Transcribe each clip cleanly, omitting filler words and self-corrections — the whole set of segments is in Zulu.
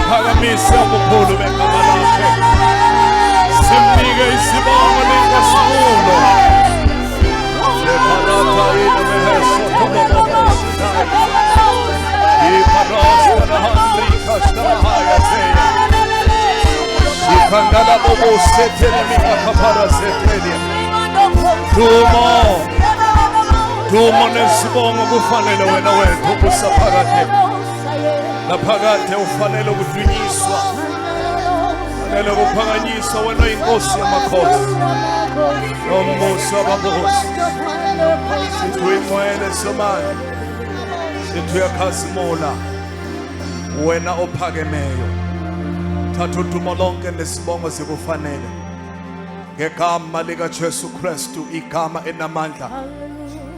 Siphakamise ubukhulu begama lakhe. Simnike isibongo lenkosulo. Leparata ina meheso kobobo sitai. Iparosta na handri kashna haya zeya. Shikandala bobo setele mika kapara setele. Dumo nesibongo kufanele wena wethu kusaphakade. Naphakade ufanele ukudunyiswa. Ufanele ukuphakanyiswa wena inkosi yamakhosi. Nombuso wababusi. Sithi uyingcwele somandla. Sithi uyakhazimula. Wena ophakemeyo. Thatha udumo lonke nesibongo sikufanele. Ngegama likaJesu Kristu, igama enamandla.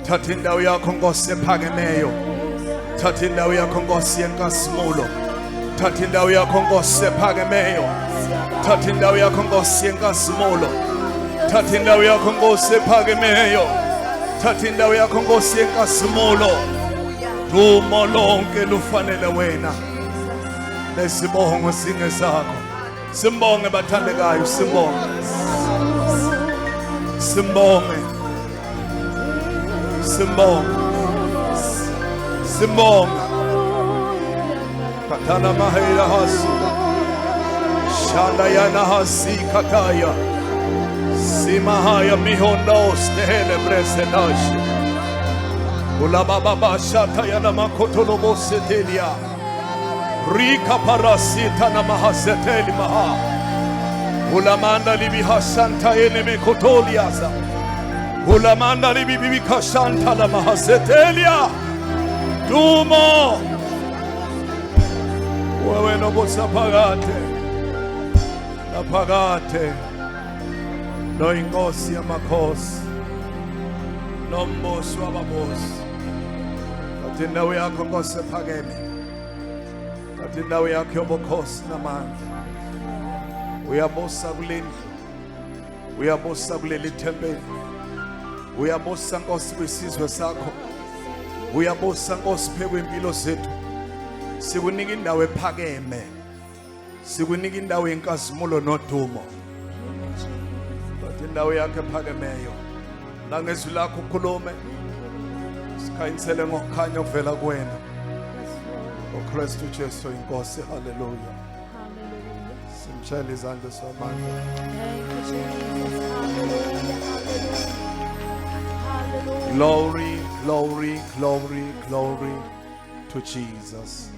Thatha indawo yakho Nkosi ephakemeyo. Thatha indawo yakho Nkosi yenkazimulo. Thatha indawo yakho Nkosi ephakemeyo. Thatha indawo yakho Nkosi yenkazimulo. Thatha indawo yakho Nkosi ephakemeyo. Thatha indawo yakho Nkosi yenkazimulo. Dumo lonke lufanele wena. Nesibongo singezakho. Simbonge bathandekayo, simbonge. Simbonge. Simbonge. Simbonge. Katana mahela hasuda. Shanda yana hasi kataya. Simahaya mihondo stehele bresedashi. Ulababa bashata yana makotolo bosetelia. Rika parasita na mahaseteli maha. Ulamanda libi hasanta ene mekotoliaza. Ulamanda libi bibika shanta la mahasetelia. Dumo. Wewe no bosapagate. Napagate. No ingosi ya makosi. No mbosu wa babosi. Katinda uyako ngose pageme. Katinda uyako yobokosi na manda. Uyabosa kuleni. Uyabosa kuleli thempeli. Uyabosa Nkosi kwisizwe sakho. Uyabosa Nkosi phe kwempilo zethu. Sikunika indawo ephakeme. Sikunika indawo yenkazimulo nodumo. Bathi indawo yakhe ephakemeyo. Nangezwi lakho ukhulume. Sikhanyisele ngokukhanya okuvela kuwena. uKristu Jesu inkosi. Hallelujah. Simshayele izandla samandla. Glory, glory, glory, glory to Jesus.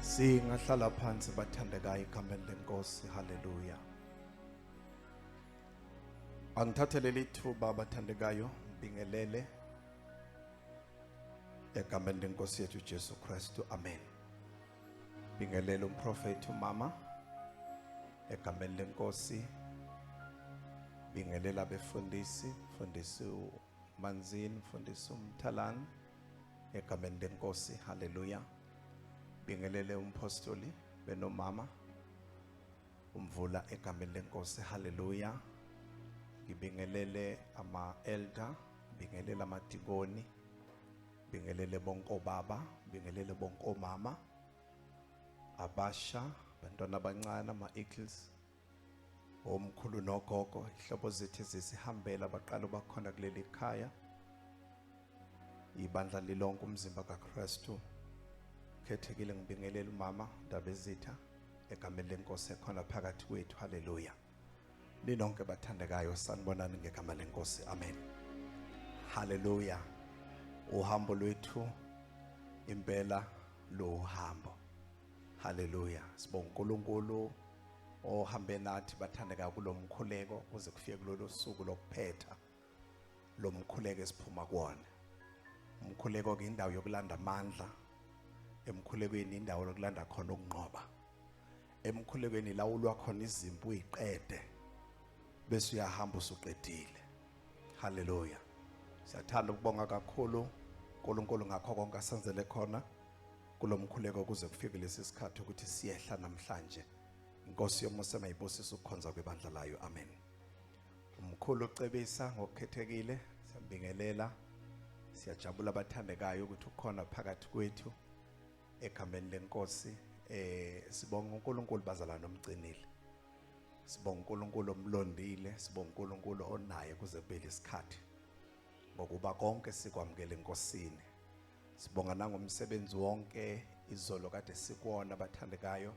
Singahlala phansi bathandekayo egameni lenkosi. Hallelujah. Angithathele lithuba bathandekayo ngibingelele egameni lenkosi yethu Jesu Kristu. Amen. Bingelele umprofeti umama egameni lenkosi. Bingelela abefundisi, mfundisi Manzini, mfundisi Umthalani egameni lenkosi. Hallelujah. Bingelele umpostoli benomama umvula egameni lenkosi. Hallelujah. Ngibingelele ama-elder, bingelele amadikoni, bingelele bonke obaba, bingelele bonke omama, abasha, bantwana abancane, ama-eagles, omkhulu nogogo, ihlobo zethu ezisihambela baqala bakhona kuleli khaya. Ibandla lilonke umzimba kaKristu. Khethekile ngibingelele umama Ndabezitha egameni lenkosi ekhona phakathi kwethu. Hallelujah. Ninonke bathandekayo sanibonani ngegama lenkosi. Amen. Hallelujah. Uhambo lwethu impela lo hambo. Hallelujah. Sibonga uNkulunkulu ohambe nathi bathandeka kulomkhuleko kuze kufike kulolu suku lokuphetha lomkhuleko esiphuma kuwona. Umkhuleko ke indawo yokulanda amandla. Emkhulekweni indawo yokulanda khona ukunqoba. Emkhulekweni lawulwa khona izimpi uyiqede bese uyahamba usuqedile. Hallelujah. Siyathanda ukubonga kakhulu uNkulunkulu ngakho konke asenzele khona kulomkhuleko kuze kufike lesi sikhathi ukuthi siyehla namhlanje. Inkosi yomusa mayibusise ukukhonza kwebandla layo. Amen. Umkhulu ucebisa ngokukhethekile siyabingelela. Siyajabula abathandekayo ukuthi ukhona phakathi kwethu egameni lenkosi sibonga uNkulunkulu bazalwane omgcinile. Sibonga uNkulunkulu omlondile, sibonga uNkulunkulu onaye kuze kube isikhathi. Ngokuba konke sikwamukela enkosini. Sibonga nangomsebenzi wonke izolo kade sikwona bathandekayo.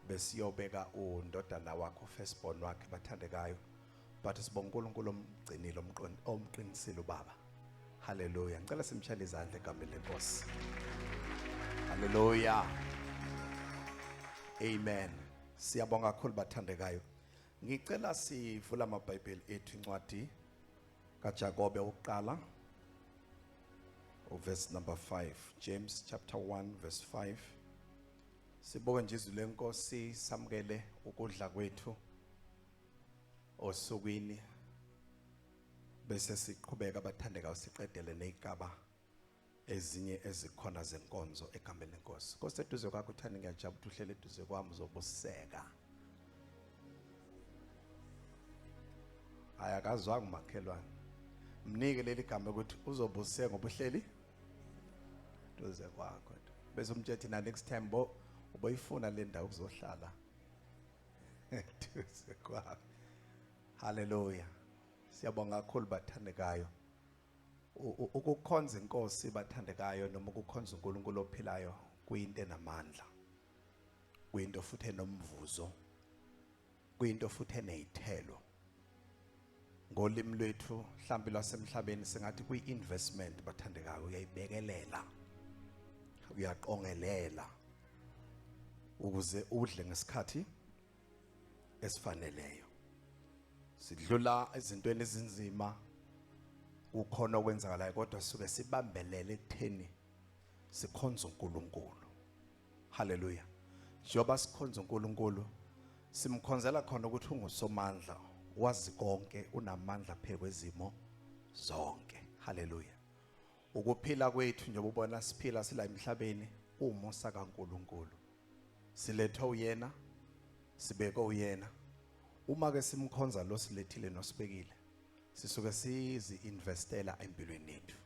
Besiyobeka undodana wakho firstborn wakhe bathandekayo. But sibonga uNkulunkulu omgcinile omqinisile ubaba. Hallelujah. Ngicela simshayele izandla egameni lenkosi. Hallelujah. Amen. Siyabonga kakhulu bathandekayo. Ngicela sivula amabhayibheli ethu incwadi kaJakobe uqala verse number 5. James chapter 1 verse 5. Siboke nje izwi lenkosi samukele ukudla kwethu osukwini bese siqhubeka abathandekayo siqedele nezigaba ezinye ezikhona zenkonzo egameni lenkosi. Nkosi eduze kwakho uthanda ngiyajabula uhlele eduze kwami uzobuseka. Ayakazwanga makhelwane. Mnike leli gama ukuthi uzobuseka ngoba uhleli eduze kwakho. Bese umthethe na next time uboyifuna le ndawo kuzohlala eduze kwakho. Hallelujah. Siyabonga kakhulu bathandekayo. Ukukhonza inkosi bathandekayo noma ukukhonza uNkulunkulu ophilayo kuyinto enamandla. Kuyinto futhi enomvuzo. Kuyinto futhi enezithelo. Ngolimi lwethu mhlambi lwasemhlabeni singathi kuyi-investment bathandekayo uyayibekelela. Uyaqongelela ukuze udle ngesikhathi esifaneleyo. Sidlula ezintweni ezinzima ukhona okwenzakalayo kodwa suke sibambelele ekutheni sikhonza uNkulunkulu. Hallelujah. Njengoba sikhonza uNkulunkulu simkhonzela khona ukuthi ungusomandla, wazi konke, unamandla phezu kwezimo zonke. Hallelujah. Ukuphila kwethu njengoba ubona siphila sila emhlabeni umusa kaNkulunkulu. Silethwa uyena, sibekwe uyena. Uma ke simkhonza lo silethile nosibekile sisuke sizi-investela empilweni yethu.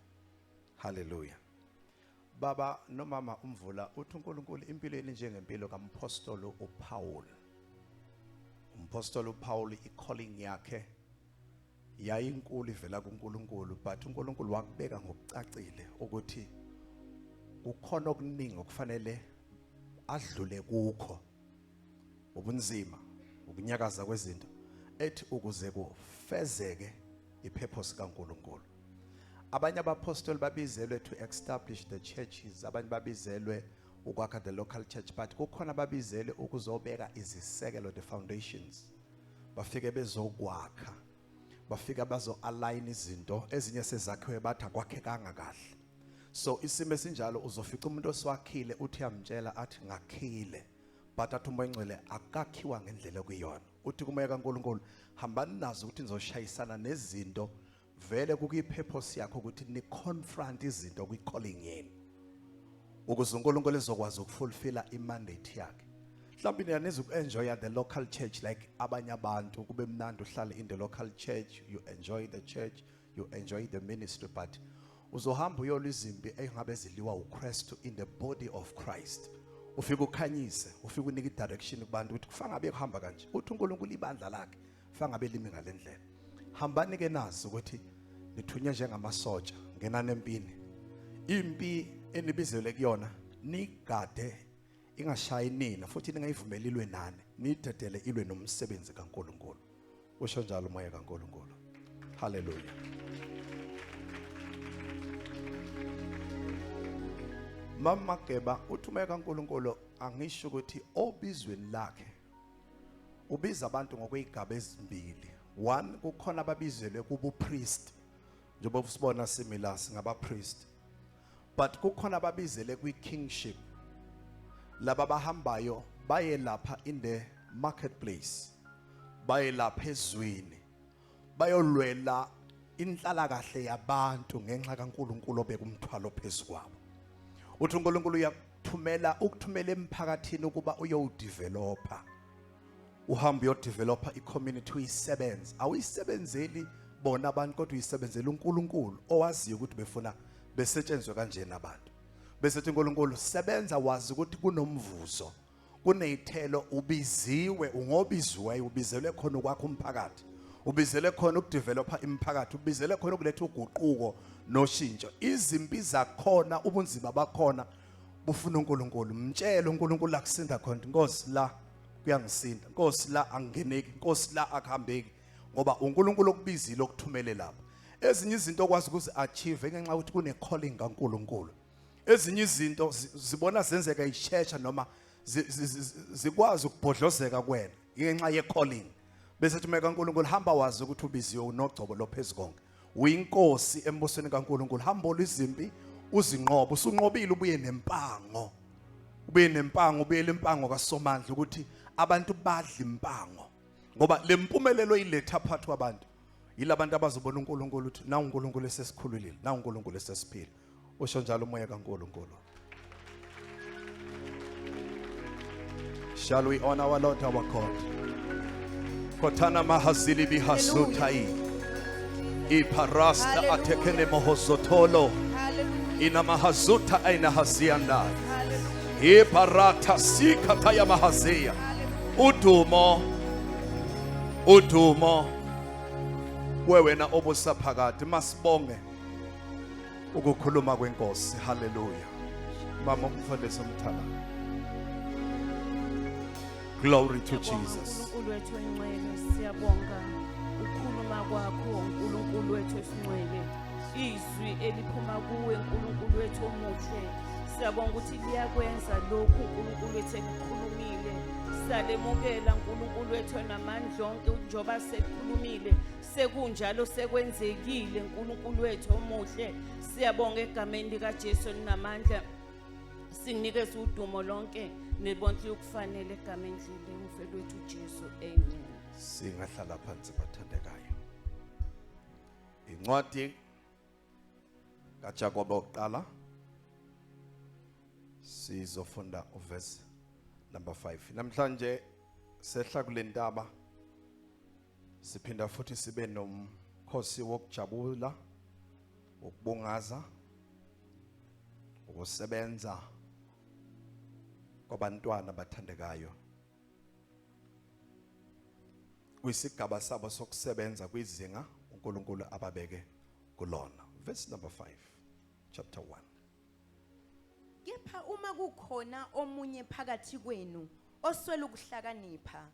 Hallelujah. Baba nomama umvula uthi uNkulunkulu impilweni njengempilo kaMpostoli uPaul. Umpostoli uPaul i-calling yakhe yayinkulu ivela kuNkulunkulu, but uNkulunkulu wakubeka ngokucacile ukuthi kukhona okuningi okufanele adlule kukho. Ubunzima, ukunyakaza kwezinto ethi ukuze kufezeke ipurpose kaNkulunkulu. Abanye abapostoli babizelwe to establish the churches, abanye babizelwe ukwakha the local church, but kukhona babizelwe ukuzobeka izisekelo, the foundations. Bafike bezokwakha, bafika bazo align izinto ezinye sezakhiwe bathi akwakhekanga kahle. So isimo esinjalo uzofica umuntu oswakhile uthi yamtshela athi ngakhile, but athi umoya ngcwele akakhiwa ngendlela okuyona. Uthi kumoya kaNkulunkulu hambani nazo ukuthi nizoshayisana nezinto vele kukuyipurpose yakho ukuthi ni confront izinto kwi-calling yenu ukuze uNkulunkulu ezokwazi ukufulfilla imandate yakhe. Mhlawumbe niyaneza uku-enjoya the local church like abanye abantu, kube mnandi uhlale in the local church, you enjoy the church, you enjoy the ministry, but uzohamba uyolwa izimpi engabe ziliwa uKristu in the body of Christ. Ufike ukhanyise, ufike unike direction kubantu ukuthi kufanele ngabe kuhamba kanje. Uthi uNkulunkulu ibandla lakhe kufanele ngabe limi ngalendlela. Hambani ke nazi ukuthi nithunywe njengamasotsha ngenana empini. Impi enibizelwe kuyona nigade ingashayi nina futhi ningayivumeli ilwe nani, nidedele ilwe nomsebenzi kaNkulunkulu. Usho njalo umoya kaNkulunkulu. Hallelujah. Mama Geba uthi umoya kaNkulunkulu angisho ukuthi obizweni lakhe ubiza abantu ngokwezigaba ezimbili. One, kukhona ababizelwe kubu priest njengoba sibona similar singaba priest, but kukhona ababizele kwi kingship. Laba bahambayo baye lapha in the marketplace, baye lapha ezweni, bayolwela inhlalakahle yabantu ngenxa kaNkulunkulu obeka umthwalo phezu kwabo. Uthi uNkulunkulu ukuthumela emphakathini ukuba uyowudevelopa, uhambe uyodevelopa i-community, uyisebenze. Awuyisebenzeli bona abantu kodwa uyisebenzela uNkulunkulu owaziyo ukuthi befuna besetshenzwe kanjena abantu. Bese uNkulunkulu sebenza wazi ukuthi kunomvuzo kuneyithelo ubiziwe ungobiziwe ubizelwe khona ukwakho umphakathi ubizele khona ukudevelopa imphakathi ubizele khona ukuletha uguquko noshintsho izimpi zakhona ubunzima bakhona bufuna uNkulunkulu mtshele uNkulunkulu akusinda khona Nkosi la kuyangisinda Nkosi la angeneki Nkosi la akuhambeki ngoba uNkulunkulu okubizile okuthumele lapha ezinye izinto okwazi ukuzi achieve ngenxa ukuthi kune calling kaNkulunkulu ezinye izinto zibona zenzeka ishesha noma zikwazi ukubhodlozeka kwena ngenxa ye calling bese thume kaNkulunkulu hamba wazi ukuthi ubiziwe unogcobo lophezkonke uyinkosi embusweni kaNkulunkulu hamba olizimpi uzinqobo usunqobile ubuye nempango ubuyele impango kaSomandla ukuthi abantu badla impango ngoba lempumelelo iletha phakathi kwabantu yilabantu abazobona uNkulunkulu ukuthi na uNkulunkulu esesikhululile na uNkulunkulu esesiphila usho njalo umoya kaNkulunkulu. Shall we honor our Lord our God? Kotana mahazili bihasutai iparasta atekene mohozotolo ina mahazuta aina hazianda iparata sikata ya mahazia udumo wewe na obusa phakathi masibonge ukukhuluma kwenkosi. Hallelujah. Mama umfundisi umthala. Glory to Jesus. uNkulunkulu wethu engcwele siyabonga ukukhuluma kwakho uNkulunkulu wethu esingcwele izwi eliphuma kuwe uNkulunkulu wethu omuhle siyabonga ukuthi liyakwenza lokhu uNkulunkulu wethu elikhulumile salemukela uNkulunkulu wethu namandla onke njengoba sekukhulumile sekunjalo sekwenzekile uNkulunkulu wethu omuhle siyabonga egameni lika Jesu linamandla sinikeze udumo lonke nebonke ukufanele egameni lomfelo wethu Jesu. Amen. Singahlala phansi bathandekayo. Incwadi kaJakobe oqala sizofunda uverse number 5. Namhlanje sehla kulentaba siphinda futhi sibe nomkhosi wokujabula ukubungaza ukusebenza kwabantwana bathandekayo kwisigaba sabo sokusebenza kwizinga uNkulunkulu ababeke kulona. Verse number 5 chapter 1. Kepha uma kukhona omunye phakathi kwenu oswela ukuhlakanipha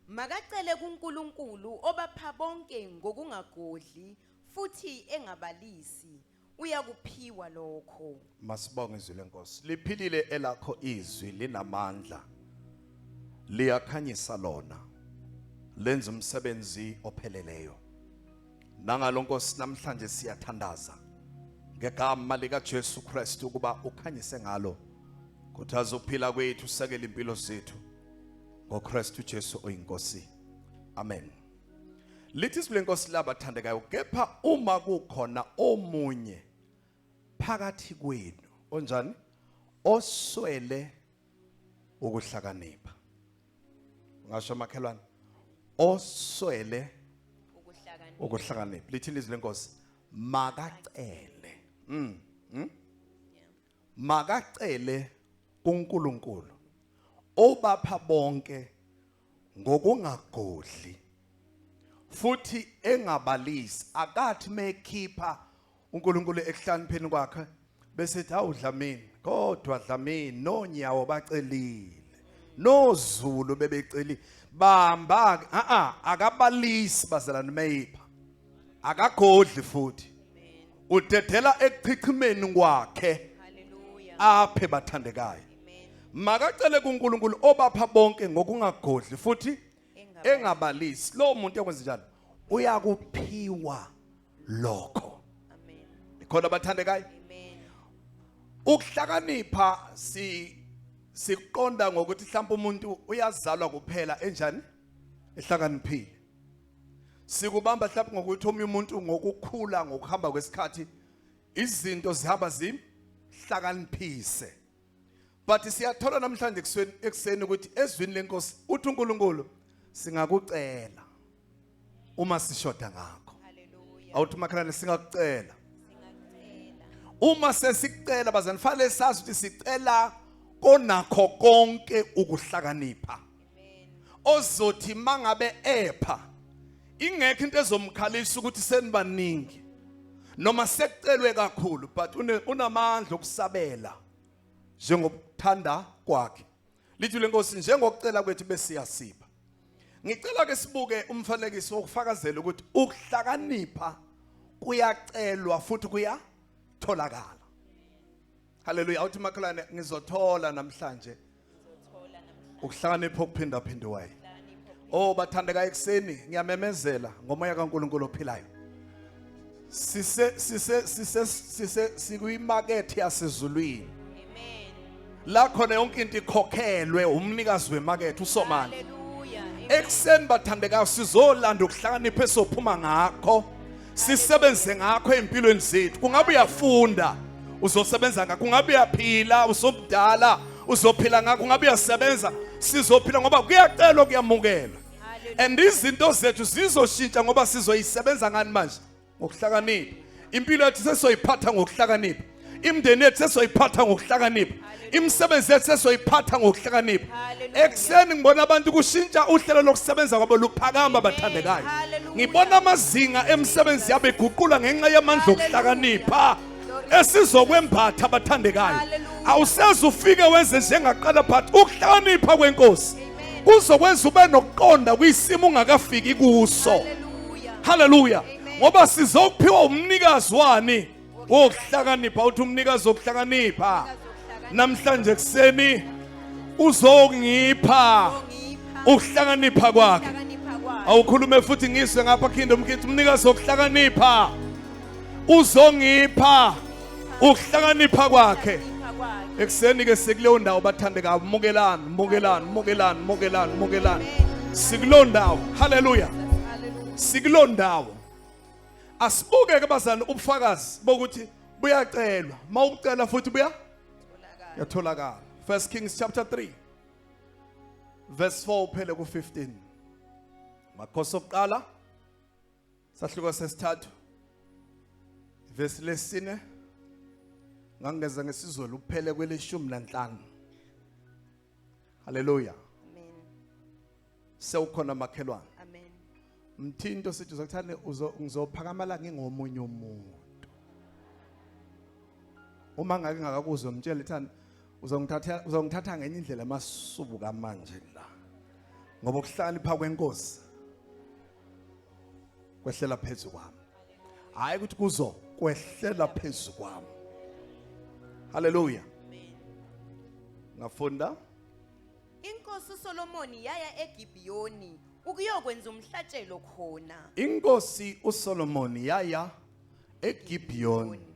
makacele kuNkulunkulu obapha bonke ngokungagodli futhi engabalisi uyakuphiwa lokho. Masibonge izwi lenkosi liphilile elakho izwi linamandla liyakhanyisa lona lenza umsebenzi opheleleyo nangalo Nkosi namhlanje siyathandaza ngegama lika Jesu Kristu ukuba ukhanyise ngalo kuthaza ukuphila kwethu sekele impilo zethu ngoKristu Jesu oyinkosi. Amen. Lithi isibule Nkosi labathandekayo kepha uma kukhona omunye phakathi kwenu onjani oswele ukuhlakanipha ngasho makhelwane oswele ukuhlakanipha lithi ilizwi lenkosi makacele makacele kuNkulunkulu obapha bonke ngokungagodli futhi engabalisi akathi mekhipha uNkulunkulu ekuhlanipheni kwakhe bese ethi awudlamini kodwa dlamini nonyawo bacelile nozulu bebeceli bamba akabalisi bazalana meyipha akagodli futhi udedela ekuchichimeni kwakhe. Hallelujah. Aphe bathandekayo makacele kuNkulunkulu obapha bonke ngokungagodli futhi engabalisi lo muntu yakwenza njalo uyakuphiwa lokho. Amen. Khona bathandekayo Amen. ukuhlakanipha siqonda ngokuthi mhlawumbe umuntu uyazalwa kuphela enjani ehlakaniphile sikubamba mhlawumbe ngokuthi omunye umuntu ngokukhula ngokuhamba kwesikhathi izinto zihamba zimhlakaniphise but siyathola namhlanje ekseni ukuthi ezwini lenkosi uthi uNkulunkulu singakucela uma sishoda ngakho. Hallelujah. Awuthi makhalane singakucela Singacela. uma sesicela bazanifanele sazi ukuthi sicela konakho konke ukuhlakanipha ozothi mangabe epha ingekho into ezomkhalisa ukuthi senibaningi noma sekucelwe kakhulu but unamandla okusabela njengokuthanda kwakhe. Lithi lenkosi njengokucela kwethu besiyasiba. Ngicela ke sibuke umfanekiso wokufakazela ukuthi ukuhlakanipha kuyacelwa futhi kuyatholakala. Hallelujah. Awuthi makhalane ngizothola namhlanje ukuhlakanipha okuphinda phindiweyo. Oh bathandeka ekseni ngiyamemezela ngomoya kaNkulunkulu ophilayo. Sise sikuyimarket yasezulwini. Amen. La khona yonke into ikhokhelwe umnikazi wemarket usomandla. Hallelujah. Ekseni bathandeka sizolanda ukuhlakanipha esophuma ngakho. Sisebenze ngakho empilweni zethu. Kungabe uyafunda uzosebenza ngakho. Kungabe uyaphila usobudala uzophila ngakho. Kungabe uyasebenza sizophila ngoba kuyacelwa kuyamukela. And izinto zethu zizoshintsha ngoba sizoyisebenza ngani manje ngokuhlakanipha. Impilo yethu sesoyiphatha ngokuhlakanipha. Imndeni yethu sesoyiphatha ngokuhlakanipha. Imisebenzi yethu sesoyiphatha ngokuhlakanipha. Ekseni ngibona abantu kushintsha uhlelo lokusebenza kwabo luphakama bathandekayo. Ngibona amazinga emsebenzi yabo eguqula ngenxa yamandla okuhlakanipha esizokwembatha bathandekayo. Awuseze ufike wenze njengaqala but ukuhlakanipha kwenkosi kuzokwenza ube nokuqonda kwisimo ungakafiki kuso. Hallelujah. Ngoba sizophiwa umnikazi wani wokuhlakanipha. Uthi umnikazi wokuhlakanipha namhlanje kuseni uzongipha ukuhlakanipha kwakhe. Awukhulume futhi ngiswe ngapha kingdom kithi umnikazi wokuhlakanipha uzongipha ukuhlakanipha kwakhe. Ekseni ke sikuleyo ndawo bathandeka mukelani sikuleyo ndawo. Hallelujah. Sikuleyo ndawo asibuke ke bazana ubufakazi bokuthi buyacelwa mawucela futhi yatholakala. 1 Kings chapter 3 verse 4 uphele ku 15. Makhosi okuqala sahluko sesithathu verse lesine ngangeza ngesizulu uphele kweleshumi nanhlanu. Hallelujah. Amen. Sewukhona makhelwane. Amen. Mthinto sithi uzokuthane ngizophakamala ngingomunye umuntu. Uma ngake ngakakuzwa umtshela ithani uzongithatha ngenye indlela emasubuka manje la. Ngoba ukuhlakanipha kwenkosi kwehlela phezulu kwami. Hayi ukuthi kuzo kwehlela phezulu kwami. Hallelujah. Amen. Ngafunda Inkosi uSolomoni yaya eGibiyoni ukuyokwenza umhlatshelo khona. Inkosi uSolomoni yaya eGibiyoni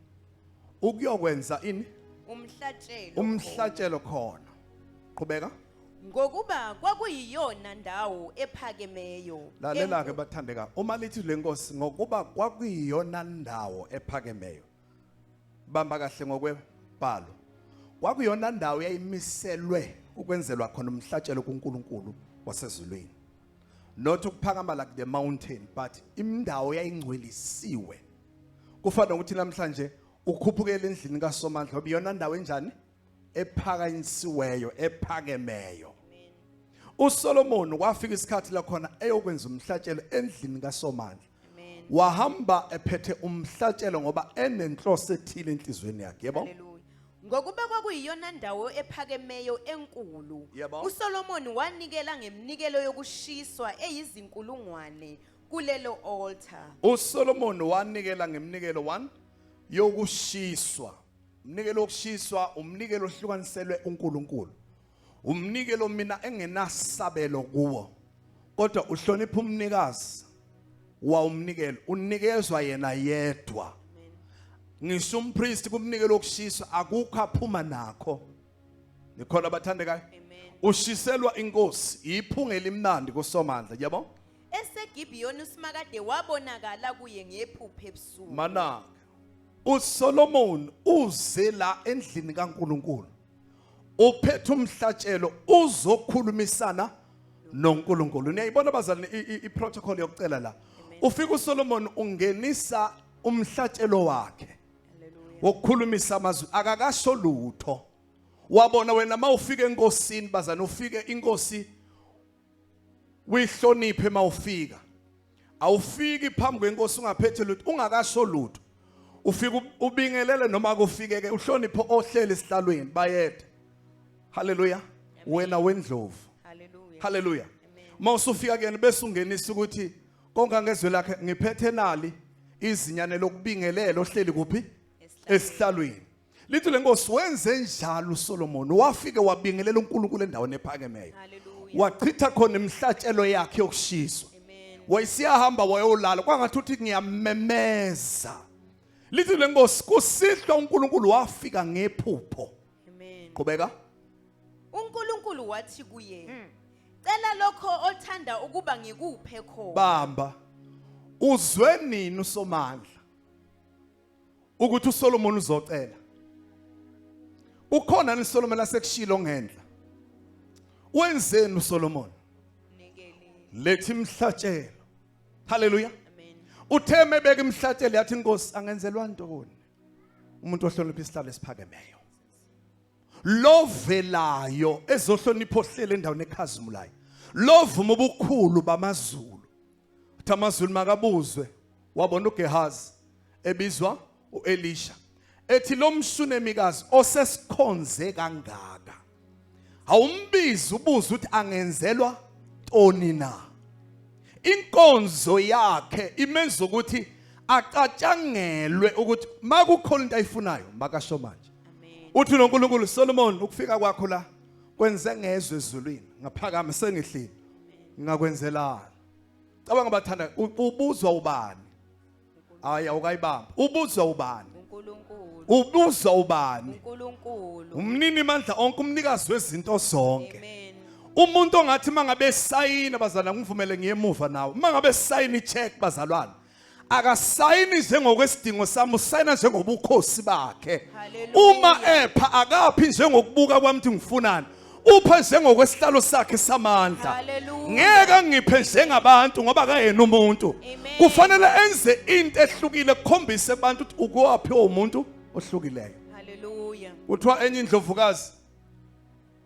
ukuyokwenza ini? Umhlatshelo khona. Qhubeka. Ngokuba kwakuyiyona ndawo ephakemeyo. Lalela ke bathandeka. Uma lithi lenkosi ngokuba kwakuyiyona ndawo ephakemeyo. Bamba kahle ngokwebhalo. Kwakuyiyona ndawo yayimiselwe ukwenzelwa khona umhlatshelo kuNkulunkulu wasezulwini. Not ukuphakama like the mountain but indawo yayingcwelisiwe. Kufana ukuthi namhlanje ukhuphukele endlini kaSomandla ngoba iyona ndawo enjani? Ephakanyisiweyo, ephakemeyo. uSolomon wafika isikhathi la khona eyokwenza umhlatshelo endlini kaSomandla. Wahamba ephethe umhlatshelo ngoba enenhloso ethile enhlizweni yakhe. Yebo? Ngokuba kwakuyiyona ndawo ephakemeyo enkulu. Yebo. uSolomon wanikela ngemnikelo yokushiswa eyizinkulungwane kulelo altar. uSolomon wanikela ngemnikelo 1 yokushiswa. Umnikelo wokushiswa umnikelo ohlukaniselwe uNkulunkulu. Umnikelo mina engenasabelo kuwo. Kodwa uhlonipha umnikazi wa umnikelo. Unikezwa yena yedwa. Ngisho umpriest kumnikelo wokushiswa akukho aphuma nakho. Nikhona abathandekayo? Ushiselwa inkosi iphunga elimnandi kuSomandla. Yebo? EseGibiyoni uSimakade wabonakala kuye ngephupho ebusuku. Mana uSolomon uze la endlini kaNkulunkulu. Uphethe umhlatshelo uzokhulumisana noNkulunkulu. Niyayibona bazalwane iprotocol yokucela la. Ufika uSolomon ungenisa umhlatshelo wakhe. Wokukhulumisa amazwi akakasho lutho. wabona wena mawufika enkosini bazana ufike inkosi uyihloniphe mawufika awufiki phambi kwenkosi ungaphethe lutho ungakasho lutho ufika ubingelele noma kufike ke uhloniphe ohlele esihlalweni bayede haleluya wena wendlovu haleluya mawusufika kuyena bese ungenisa ukuthi konke angezwe lakhe ngiphethe nali izinyane lokubingelela ohleli kuphi esihlalweni lithi lenkosi wenze njalo uSolomon wafike wabingelela uNkulunkulu endaweni ephakemeyo wachitha khona imhlatshelo yakhe yokushiswa wayisiyahamba wayolala kwangathi uthi ngiyamemeza lithi lenkosi kusihlwa uNkulunkulu wafika ngephupho Amen. qhubeka uNkulunkulu wathi kuye cela lokho othanda ukuba ngikuphe khona bamba uzwe nini uSomandla ukuthi uSolomon uzocela ukhona niSolomon asekushilo ngendla wenzeni uSolomon lethi imhlatshelo haleluya Amen. utheme beke imhlatshelo yathi inkosi angenzelwa ntoni umuntu ohlonipha isihlalo esiphakemeyo lovelayo ezohlonipha ohlele endaweni ekhazimulayo lovuma ubukhulu bamazulu uthi amazulu makabuzwe wabona uGehazi ebizwa uElisha ethi lo mshunemikazi osesikhonze kangaka awumbizi ubuza ukuthi angenzelwa ntoni na inkonzo yakhe imenza ukuthi acatshangelwe ukuthi makukhona into ayifunayo makasho manje uthi noNkulunkulu Solomon ukufika kwakho la kwenze ngezwe ezulwini ngaphakama sengihlile ngakwenzelana cabanga bathanda ubuzwa ubani aya ukayibamba ubuzwa ubani uNkulunkulu ubuzwa ubani uNkulunkulu umnini mandla onke umnikazi wezinto zonke Amen. umuntu ongathi mangabe sayina bazalwana ngivumele ngiyemuva nawe mangabe sayina icheck bazalwana akasayini njengokwesidingo sami usayina njengobukhosi bakhe Hallelujah. uma epha akaphi njengokubuka kwami ukuthi ngifunani upha njengokwesihlalo sakhe samandla Hallelujah. ngeke ngiphe njengabantu ngoba kayena umuntu Amen. kufanele enze into ehlukile ukukhombise kubantu ukuthi ukwaphi umuntu ohlukileyo Hallelujah. uthiwa enye indlovukazi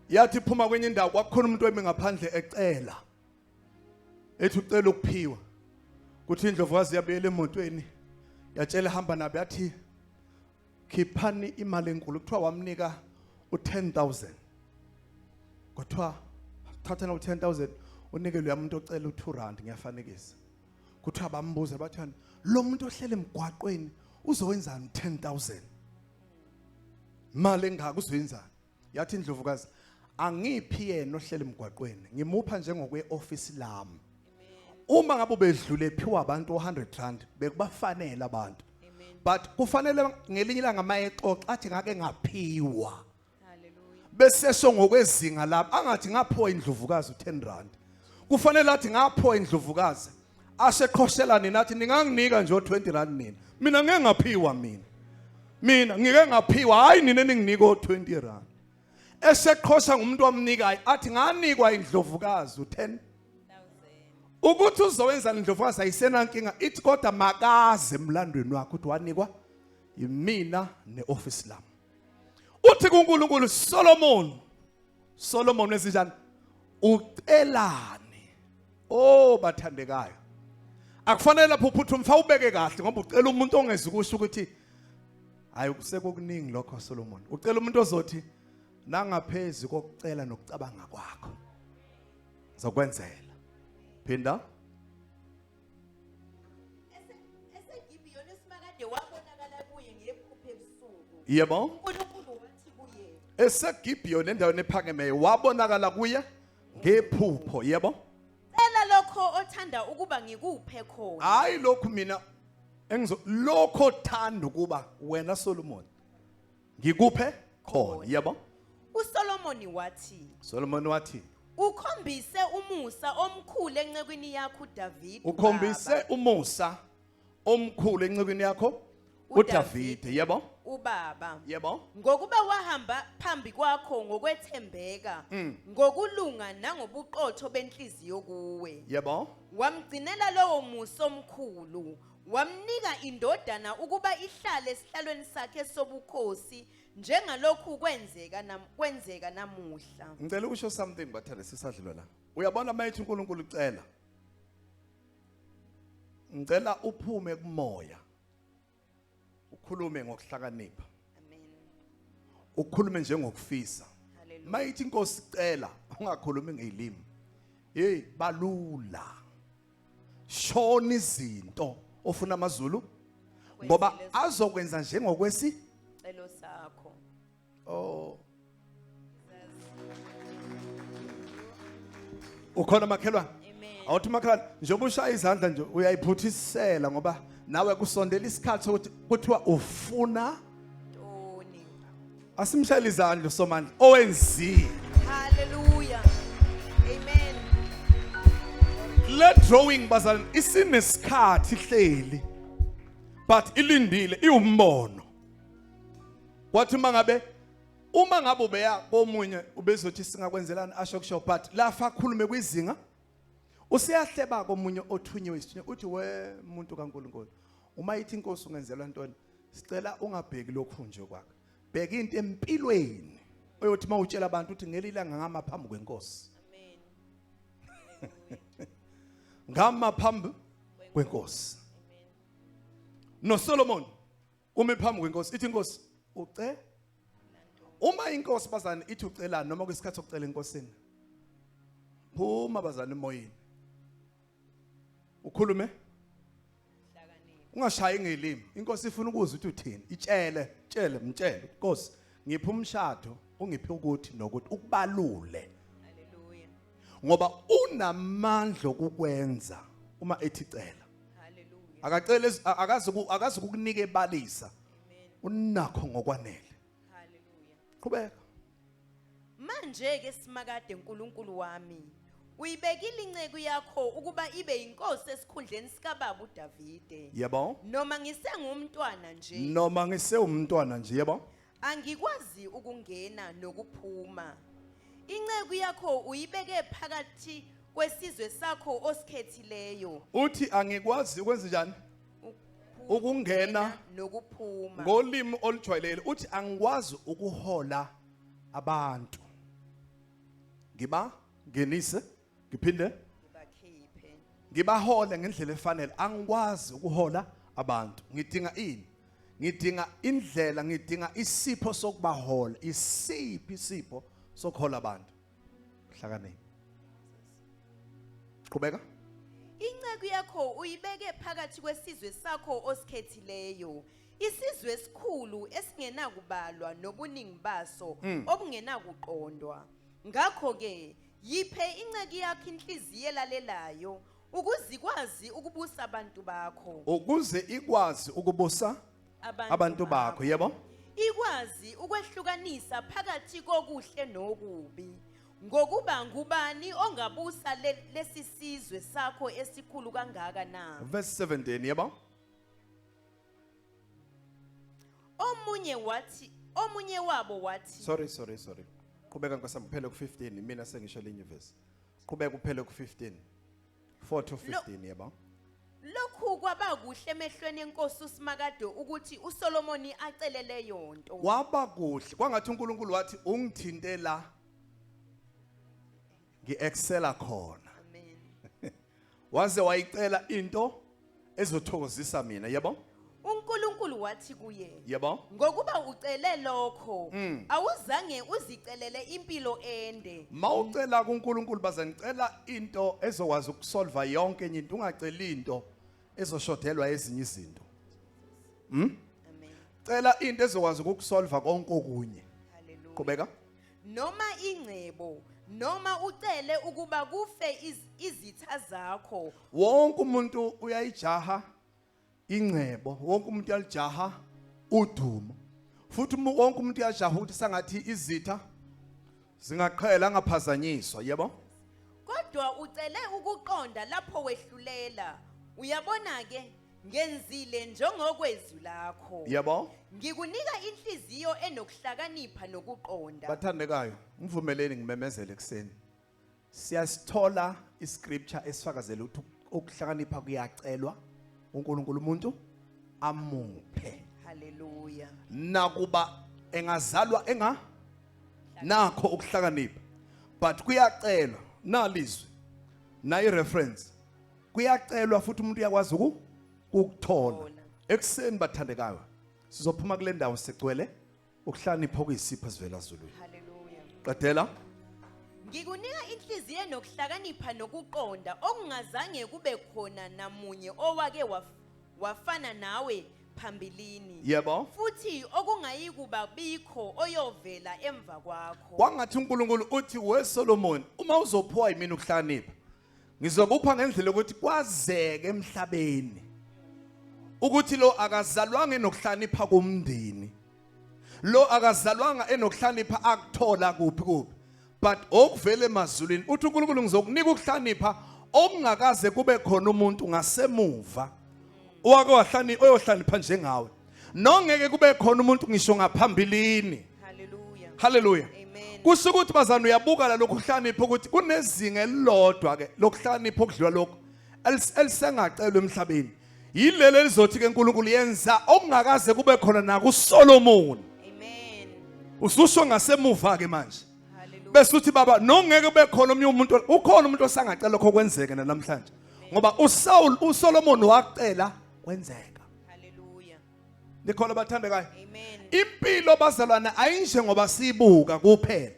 yathi iphuma kwenye indawo kwakukhona umuntu wemi ngaphandle ecela ethi ucela ukuphiwa kuthi indlovukazi yabuyela emotweni yatshela hamba nabe yathi khiphani imali enkulu kuthiwa wamnika u10,000 kuthiwa thatha na u10,000 unike lo yamuntu ocela u2 ngiyafanekisa kuthiwa bambuza bathani lo muntu ohlele emgwaqweni uzowenzani 10,000 mali engaka uzowenzani yathi indlovukazi angiphi yena ohlele emgwaqweni ngimupha njengokwe office lami uma ngabe bedlule phiwa abantu 100 bekubafanele abantu but kufanele ngelinye ilanga mayexoxa athi ngake ngaphiwa Hallelujah. besesho ngokwezinga lapha angathi ngaphiwa indlovukazi u10 kufanele athi ngaphiwa indlovukazi asheqhoshelane nathi ninganginika nje u20 nina mina ngeke ngaphiwa mina ngike ngaphiwa hayi nina ninginika u20 eseqhosha ngumuntu wamnikayo athi nganikwa indlovukazi u10 ukuthi uzowenza indlovukazi ayisenankinga ithi kodwa makaze emlandweni wakhe ukuthi wanikwa yimina neoffice lami uthi kuNkulunkulu Solomon esinjani ucelane bathandekayo akufanele lapho uphuthu mfa ubeke kahle ngoba ucela umuntu ongezi kusho ukuthi hayi sekukuningi lokho Solomon ucela umuntu ozothi nangaphezulu kokucela nokucabanga kwakho zokwenzela phinda esegibhiyoni esimakade wabonakala kuye ngephupho ebusuku yebo uNkulunkulu wathi kuye eseGibhiyoni endaweni ephakemeyo wabonakala kuye ngephupho yebo cela lokho othanda ukuba ngikuphe khona hayi lokhu mina lokho thanda ukuba wena Solomon ngikuphe khona yebo uSolomon wathi Solomon wathi ukhombise umusa omkhulu encekwini yakho uDavid ukhombise umusa omkhulu encekwini yakho uDavid yebo ubaba Yebo. ngokuba wahamba phambi kwakho ngokwethembeka ngokulunga nangobuqotho benhliziyo kuwe Yebo. wamgcinela lowo muso omkhulu wamnika indodana ukuba ihlale esihlalweni sakhe sobukhosi njengalokhu kwenzeka namuhla. Ngicela ukusho something bathanda sisadlula la. Uyabona mayithi uNkulunkulu ucela. Ngicela uphume kumoya. Ukhulume ngokuhlakanipha. Amen. Ukhulume njengokufisa. Hallelujah. Mayithi inkosi icela ungakhulumi ngezilimi. Hey balula. Shona izinto ofuna amazulu ngoba azokwenza njengokwesi Celo sakho. oh ukhona makhelwane Amen. awuthi makhelwane njengoba ushaya izandla nje uyayiphuthisela ngoba nawe kusondela isikhathi sokuthi kuthiwa ufuna Toni. asimshayela izandla somandla owenzile Hallelujah. Amen. le drawing bazalwane isinesikhathi hleli but ilindile iwumbono wathi mangabe uma ngabe ubeya komunye ubezothi singakwenzelana asho kusho but lafa khulume kwizinga usiyahleba komunye othunyiwe isithunywe uthi we umuntu kaNkulunkulu uma yithi inkosi ungenzelwa ntoni sicela ungabheki lokhu nje kwakhe bheka into empilweni oyothi mawutshela abantu uthi ngelilanga ngama phambi kwenkosi Amen. ngama phambi kwenkosi no Solomon ume phambi kwenkosi ithi inkosi uce uma inkosi bazana ithi ucela noma kwesikhathi sokucela inkosini phuma bazana emoyeni ukhulume ungashayi ngelimi inkosi ifuna ukuzwa ukuthi uthini itshele mtshele inkosi ngipha umshado ungiphe ukuthi nokuthi ukubalule Hallelujah. ngoba unamandla okukwenza uma ethi cela Hallelujah. akacela akazi ukukunika ebalisa unakho ngokwanele Hallelujah. qhubeka Manje ke simakade uNkulunkulu wami uyibekile inceke yakho ukuba ibe inkosi esikhundleni sikaBaba uDavide yebo noma ngisengumntwana nje noma ngisewumntwana nje yebo angikwazi ukungena nokuphuma inceke yakho uyibeke phakathi kwesizwe sakho osikhethileyo uthi angikwazi ukwenza njani ukungena nokuphuma ngolimi olujwayelekile uthi angikwazi ukuhola abantu ngenise ngiphinde ngibakhiphe ngibahole ngendlela efanele angikwazi ukuhola abantu ngidinga ini ngidinga indlela ngidinga isipho sokubahola isipho sokuhola abantu hlakanipha qhubeka inceke yakho uyibeke phakathi kwesizwe sakho osikhethileyo isizwe esikhulu esingenakubalwa nobuningi baso obungenakuqondwa ngakho ke yiphe inceke yakho inhliziyo elalelayo ukuze ikwazi ukubusa abantu bakho ukuze ikwazi ukubusa abantu bakho yebo ikwazi ukwehlukanisa phakathi kokuhle nokubi ngokuba ngubani ongabusa lesi sizwe sakho esikhulu kangaka na verse 17 yebo omunye wabo wathi sorry qhubeka nkosami kuphele ku15 mina sengisho lenye verse qhubeka kuphele ku15 4 to 15 yebo lokhu kwaba kuhle emehlweni enkosi uSimakade ukuthi uSolomoni acelele yonto waba kuhle kwangathi uNkulunkulu wathi ungithinte la ngiexcela khona amen waze wayicela into ezothokozisa mina yebo uNkulunkulu wathi kuye yebo ngokuba ucele lokho awuzange uzicelele impilo ende mawucela kuNkulunkulu bazangicela into ezokwazi ukusolva yonke enye into ungacela into ezoshodelwa ezinye izinto amen cela into ezokwazi ukukusolva konke okunye haleluya qhubeka noma ingcebo noma ucele ukuba kufe izitha zakho wonke umuntu uyayijaha ingcebo wonke umuntu uyalijaha udumo futhi wonke umuntu uyajaha ukuthi sangathi izitha zingaqhela ngaphazanyiswa yebo kodwa ucele ukuqonda lapho wehlulela uyabona ke ngenzile njengokwezwi lakho. Yebo. Ngikunika inhliziyo enokuhlakanipha nokuqonda. Bathandekayo, mvumeleni ngimemezele ekseni. Siyasithola iscripture esifakazela ukuthi ukuhlakanipha kuyacelwa uNkulunkulu umuntu amuphe. Hallelujah. Nakuba engazalwa nakho ukuhlakanipha, but kuyacelwa nalizwi na ireference kuyacelwa futhi umuntu uyakwazi ukuthola. Ekseni bathandekayo sizophuma kule ndawo segcwele ukuhlakanipha okuyisipho sivela ezulwini. Hallelujah. Qedela. Ngikunika inhliziyo enokuhlakanipha nokuqonda okungazange kube khona namunye owake wafana nawe phambilini. Yebo. Futhi okungayikuba bikho oyovela emva kwakho. Kwangathi uNkulunkulu uthi we Solomon, uma uzophiwa yimina ukuhlakanipha, ngizokupha ngendlela ukuthi kwazeke emhlabeni ukuthi lo akazalwanga enokuhlakanipha kumndeni, lo akazalwanga enokuhlakanipha akuthola kuphi, but okuvele emazulwini uthi uNkulunkulu ngizokunika ukuhlakanipha okungakaze kube khona umuntu ngasemuva oyohlanipha njengawe, nongeke kube khona umuntu ngisho ngaphambilini. Hallelujah. Hallelujah. Amen. Kusho ukuthi bazana uyabuka la lokhu ukuhlakanipha ukuthi kunezinga elilodwa ke lokuhlakanipha okudlula lokho elisengacelwe emhlabeni. Yilelo elizothi ke uNkulunkulu yenza okungakaze kube khona na kuSolomon. Amen. Ususho ngasemuva ke manje. Hallelujah. Bese uthi baba nongeke kube khona omunye umuntu, ukhona umuntu osangacela lokho kwenzeke namhlanje. Ngoba uSolomon wacela kwenzeka. Hallelujah. Nikhola bathandekayo. Amen. Impilo bazalwana ayinje ngoba siyibuka kuphela,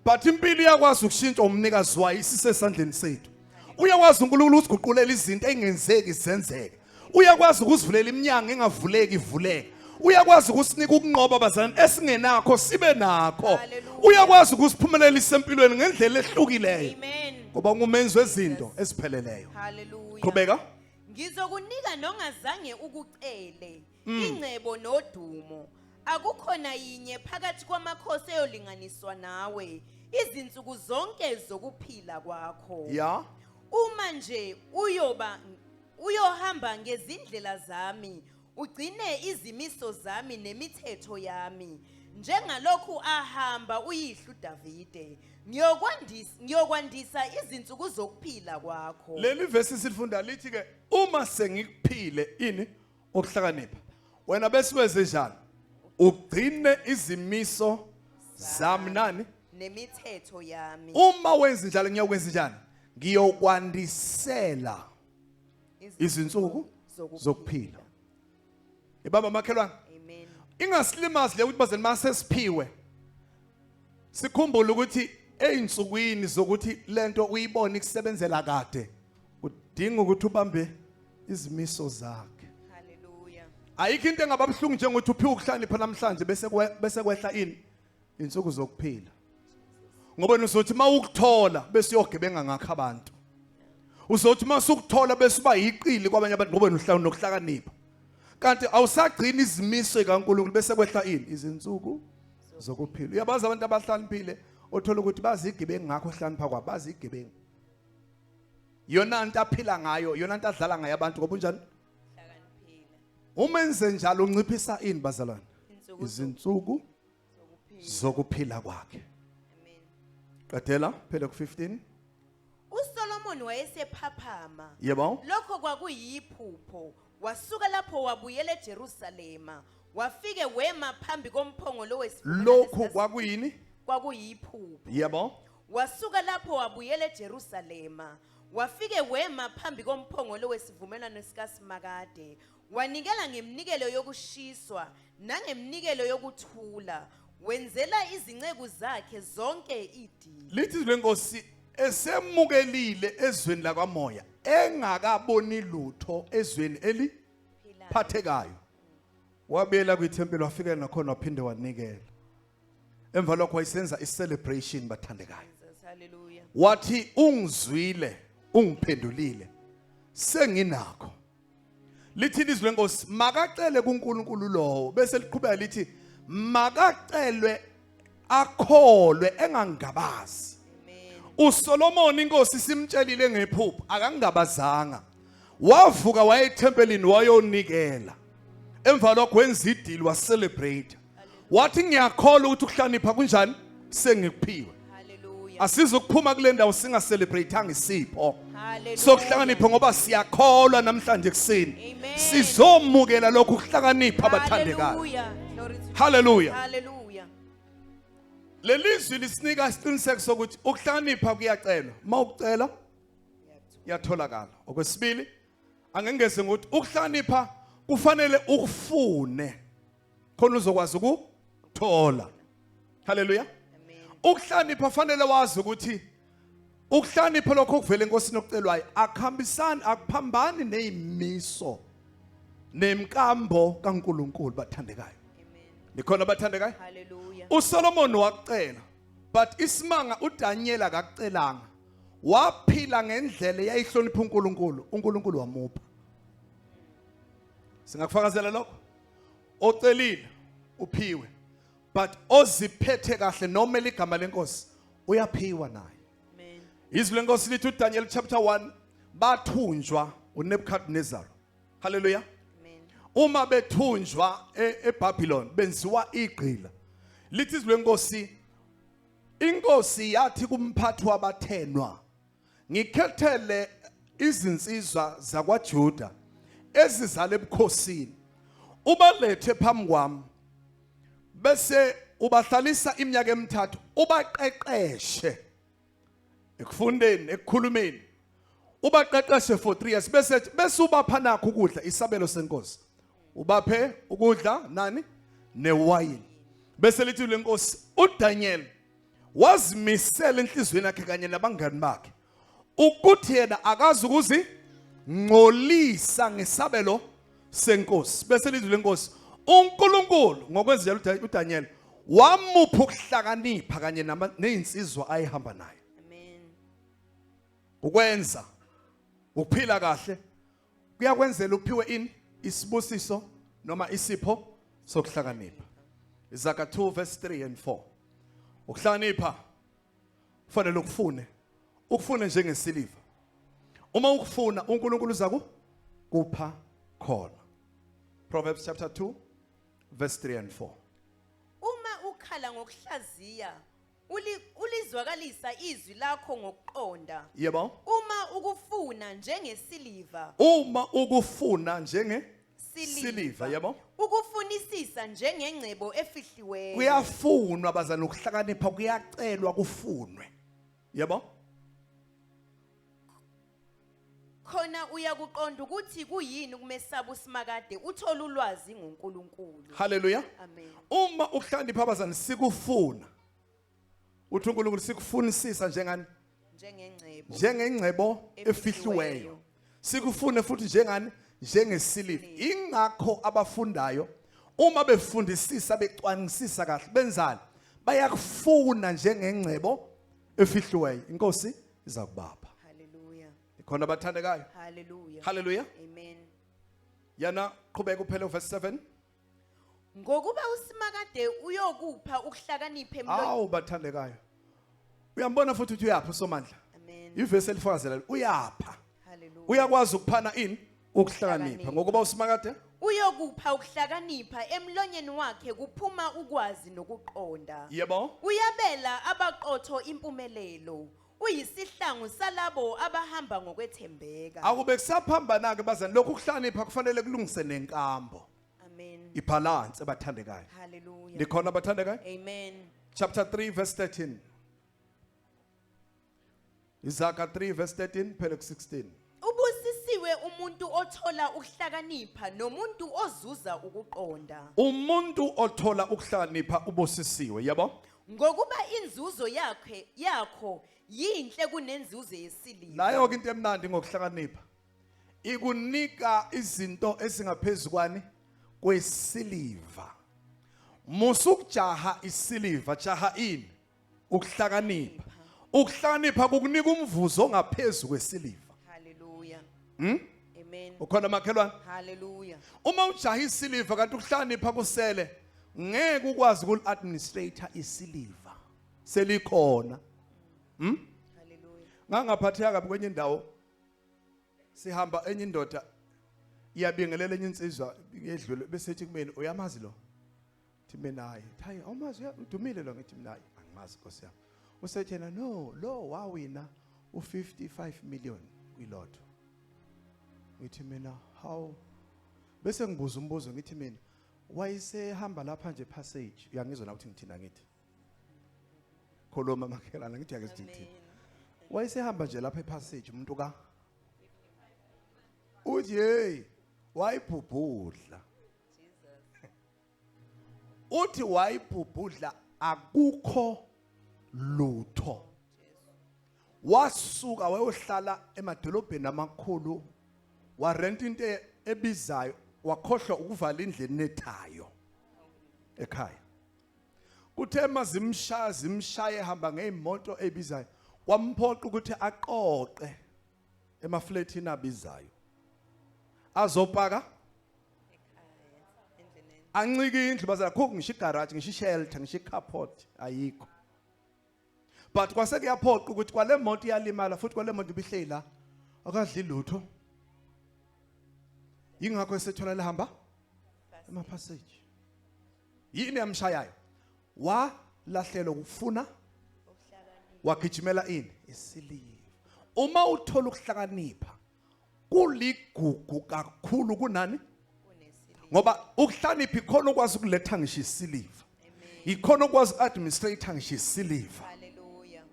but impilo iyakwazi ukushintsha umnikazi wayo isisesandleni sethu. Uyakwazi uNkulunkulu usiguqulela izinto engenzeki zenzeke. Uyakwazi ukusivulela iminyango engavuleki ivuleke. Uyakwazi ukusinika ukunqoba bazalwane esingenakho sibe nakho. Uyakwazi ukusiphumelelisa empilweni ngendlela ehlukileyo. Amen. Ngoba ngumenzi wezinto ezipheleleyo. Hallelujah. Qhubeka. Ngizokunika nongazange ukucele ingcebo nodumo. Akukhona yinye phakathi kwamakhosi eyolinganiswa nawe izinsuku zonke zokuphila kwakho. Ya. Uma nje uyohamba ngezindlela zami, ugcine izimiso zami nemithetho yami, njengalokhu ahamba uyihlo uDavide, ngiyokwandisa izinsuku zokuphila kwakho. Leli verse silifunda lithi ke uma sengikuphile ini okuhlakanipha, wena bese wenze njani? Ugcine izimiso zami nani nemithetho yami. Uma wenza njalo ngiyokwenza njani? Ngiyokwandisela izinsuku zokuphila. Ibaba makhelwane. Amen. Ingasilimazi le ukuthi bazeni mase siphiwe sikhumbule ukuthi einsukwini zokuthi lento uyibone ikusebenzela kade udinga ukuthi ubambe izimiso zakhe. Hallelujah. Ayikho into engababhlungu njengokuthi uphiwe ukuhlakanipha namhlanje bese kwehla ini insuku zokuphila. Ngoba uzothi mawukuthola bese uyogebenga ngakho abantu. Uzothi masukuthola bese uba yiqili kwabanye abantu ngoba nokuhlakanipha. Kanti awusagcina izimiso zikaNkulunkulu bese kwehla ini izinsuku zokuphila. Uyabaza abantu abahlaniphile othola ukuthi bazigebenga ngakho hlakanipha kwabo, bazigebenga. Yona into aphila ngayo, yona into adlala ngayo abantu ngoba unjani? Hlakaniphile. Umenze njalo unciphisa ini bazalwane? Izinsuku zokuphila kwakhe. Amen. Qedela phela ku15. uSolomon wayesephaphama. Yebo. Lokho kwakuyiphupho. Wasuka lapho wabuyela eJerusalema. Wafike wema phambi komphongolo wesivumelwano. Lokho kwakuyini? Kwakuyiphupho. Yebo. Wasuka lapho wabuyela eJerusalema. Wafike wema phambi komphongolo wesivumelwano sikaSimakade. Wanikela ngeminikelo yokushiswa nangemnikelo yokuthula. Wenzela izinceku zakhe zonke idili. Lithi lenkosi esemukelile ezweni lakwamoya engakaboni lutho ezweni eliphathekayo. Wabela kwithempeli wafika nakhona waphinde wanikela. Emva lokho wayisenza icelebration bathandekayo. Hallelujah. Wathi ungizwile ungiphendulile senginakho. Lithi izwi lenkosi makacele kuNkulunkulu lowo bese liqhubeka lithi makacelwe akholwe engangabazi. Amen. uSolomon inkosi simtshelile ngephupho akangabazanga. wavuka waye tempelini wayonikela emva lokho wenza idili wa celebrate wathi ngiyakholwa ukuthi ukuhlanipha kunjani sengikuphiwe Hallelujah. asizokuphuma kule ndawo singa celebrateanga isipho Hallelujah. sokuhlakanipha ngoba siyakholwa namhlanje kuseni Amen. sizomukela lokhu ukuhlakanipha abathandekayo Hallelujah. Glory to God. haleluya Hallelujah. lelizwi lisinika isiqiniseko sokuthi ukuhlakanipha kuyacelwa mawukucela yatholakala okwesibili angengeze ngokuthi ukuhlakanipha kufanele ukufune khona uzokwazi ukuthola haleluya Amen. ukuhlakanipha fanele wazi ukuthi ukuhlakanipha lokho kuvela enkosini okucelwayo akuhambisani akuphambani nezimiso nemkambo kaNkulunkulu bathandekayo Amen. nikhona abathandekayo Hallelujah. uSolomon wakucela but isimanga uDaniel akakucelanga waphila ngendlela eyayihlonipha uNkulunkulu wamupha singakufakazela lokho ocelile uphiwe but oziphethe kahle noma ligama lenkosi uyaphiwa naye Amen. izwi lenkosi lithi uDaniel chapter 1 bathunjwa uNebukadnezar haleluya Amen. uma bethunjwa eBabylon benziwa igqila lithi izwi lenkosi inkosi yathi kumphathi wabathenwa ngikhethele izinsizwa zakwaJuda ezizale ebukhosini ubalethe phambi kwami bese ubahlalisa iminyaka emithathu ubaqeqeshe ekufundeni ekukhulumeni ubaqeqeshe for 3 years bese ubapha nakho ukudla isabelo senkosi ubaphe ukudla nani newayini bese lithi lenkosi uDaniel wazimisela enhlizweni yakhe kanye nabangani bakhe ukuthi yena akazi ukuzi ngcolisa ngesabelo senkosi bese lithi lenkosi uNkulunkulu ngokwenzelela uDaniel wamupha ukuhlakanipha kanye nezinsizwa ayihamba naye Amen. ukwenza ukuphila kahle kuyakwenzela uphiwe ini isibusiso noma isipho sokuhlakanipha Izaka 2 verse 3 and 4 ukuhlakanipha kufanele ukufune njengesiliva uma ukufuna uNkulunkulu uza kupha khona Proverbs chapter 2 verse 3 and 4 Uma ukhala ngokuhlaziya ulizwakalisa izwi lakho ngokuqonda. yebo Uma ukufuna njengesiliva. uma ukufuna siliva yebo Ukufunisisa njengengcebo efihliweyo. kuyafunwa bazana ukuhlakanipha kuyacelwa kufunwe yebo Khona uyakuqonda ukuthi kuyini kumesaba usimakade uthola ulwazi ngoNkulunkulu. haleluya Amen. uma ukuhlakanipha abazana sikufuna uthi uNkulunkulu sikufunisisa njengengcebo efihliweyo sikufune futhi njengesiliva ingakho abafundayo uma befundisisa becwaningisisa kahle benzani bayakufuna njengengcebo efihliweyo inkosi iza kubapha Hallelujah. ikhona abathandekayo Hallelujah. haleluya Amen. yana qhubeka uphele verse 7 Ngokuba usimakade uyokupha ukuhlakanipha emlonyeni. awu bathandekayo uyambona futhi ukuthi uyapha uSomandla Amen. ivesi elifakazela uyapha Hallelujah. uyakwazi ukuphana ini ukuhlakanipha ngokuba usimakade Uyokupha ukuhlakanipha emlonyeni wakhe kuphuma ukwazi nokuqonda. yebo Uyabela abaqotho impumelelo. Uyisihlangu salabo abahamba ngokwethembeka. akube kusaphambana ke bazana lokhu ukuhlakanipha kufanele kulungise nenkambo Amen. ibalance abathandekayo Hallelujah. likhona abathandekayo Amen. chapter 3 verse 13 Izaka 3 verse 13 phela ku16 Ubusisiwe umuntu othola ukuhlakanipha nomuntu ozuza ukuqonda. umuntu othola ukuhlakanipha ubosisiwe yabo Ngokuba inzuzo yakho yinhle kunenzuzo yesiliva. nayo ke into emnandi ngokuhlakanipha ikunika izinto ezingaphezukwane kwesiliva musukujaha isiliva jaha ini ukuhlakanipha ukuhlakanipha kukunika umvuzo ongaphezulu kwesiliva Hallelujah. Amen. ukhona makhelwane Hallelujah. uma ujaha isiliva kanti ukuhlakanipha kusele ngeke ukwazi ukul-administrator isiliva selikhona Hallelujah. ngangaphatheka kabi kwenye indawo sihamba enye indoda iyabingelela enye insizwa yedlule bese ethi kumina uyamazi lo thi mina hayi hayi awumazi udumile lo ngithi mina hayi angimazi Nkosi yami usethena no lo wawina u55 million kwilotho ngithi mina how bese ngibuza umbuzo ngithi mina wayesehamba lapha nje passage uyangizwa la ukuthi ngithina ngithi khuluma makhelana ngithi ake sithi wayesehamba nje lapha epassage umuntu ka uthi hey wayibhubhudla uthi wayibhubhudla akukho lutho wasuka wayohlala emadolobheni amakhulu warenta into ebizayo wakhohlwa ukuvala indlela nethayo ekhaya kuthe zimshaye hamba ngeimoto ebizayo kwamphoqa ukuthi aqoqe emafletini abizayo azopaka ancike indlu bazala khokho ngisho igarage ngisho shelter ngisho carport ayikho but kwase kuyaphoqa ukuthi kwale moto iyalimala futhi kwale moto ibihleli la akadli lutho yingakho esethola lehamba emapassage yini yamshayayo walahlelwa ukufuna wagijimela ini isiliva uma uthola ukuhlakanipha kuligugu kakhulu kunani ngoba ukuhlakanipha ikhona ukwazi ukuletha ngisho isiliva ikhona ukwazi administrator ngisho isiliva Hallelujah.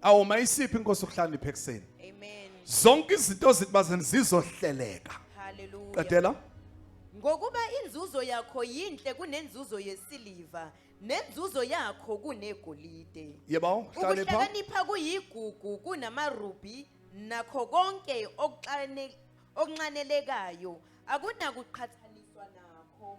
awuma isiphi inkosi ukuhlakanipha ekseni Amen. zonke izinto zibazeni zizohleleka Hallelujah. qedela Ngokuba inzuzo yakho yinhle kunenzuzo yesiliva nenzuzo yakho kunegolide. yebo ukuhlakanipha Ukuhlakanipha kuyigugu kunamarubi nakho konke okuncanelekayo akunakuqhathaniswa nakho.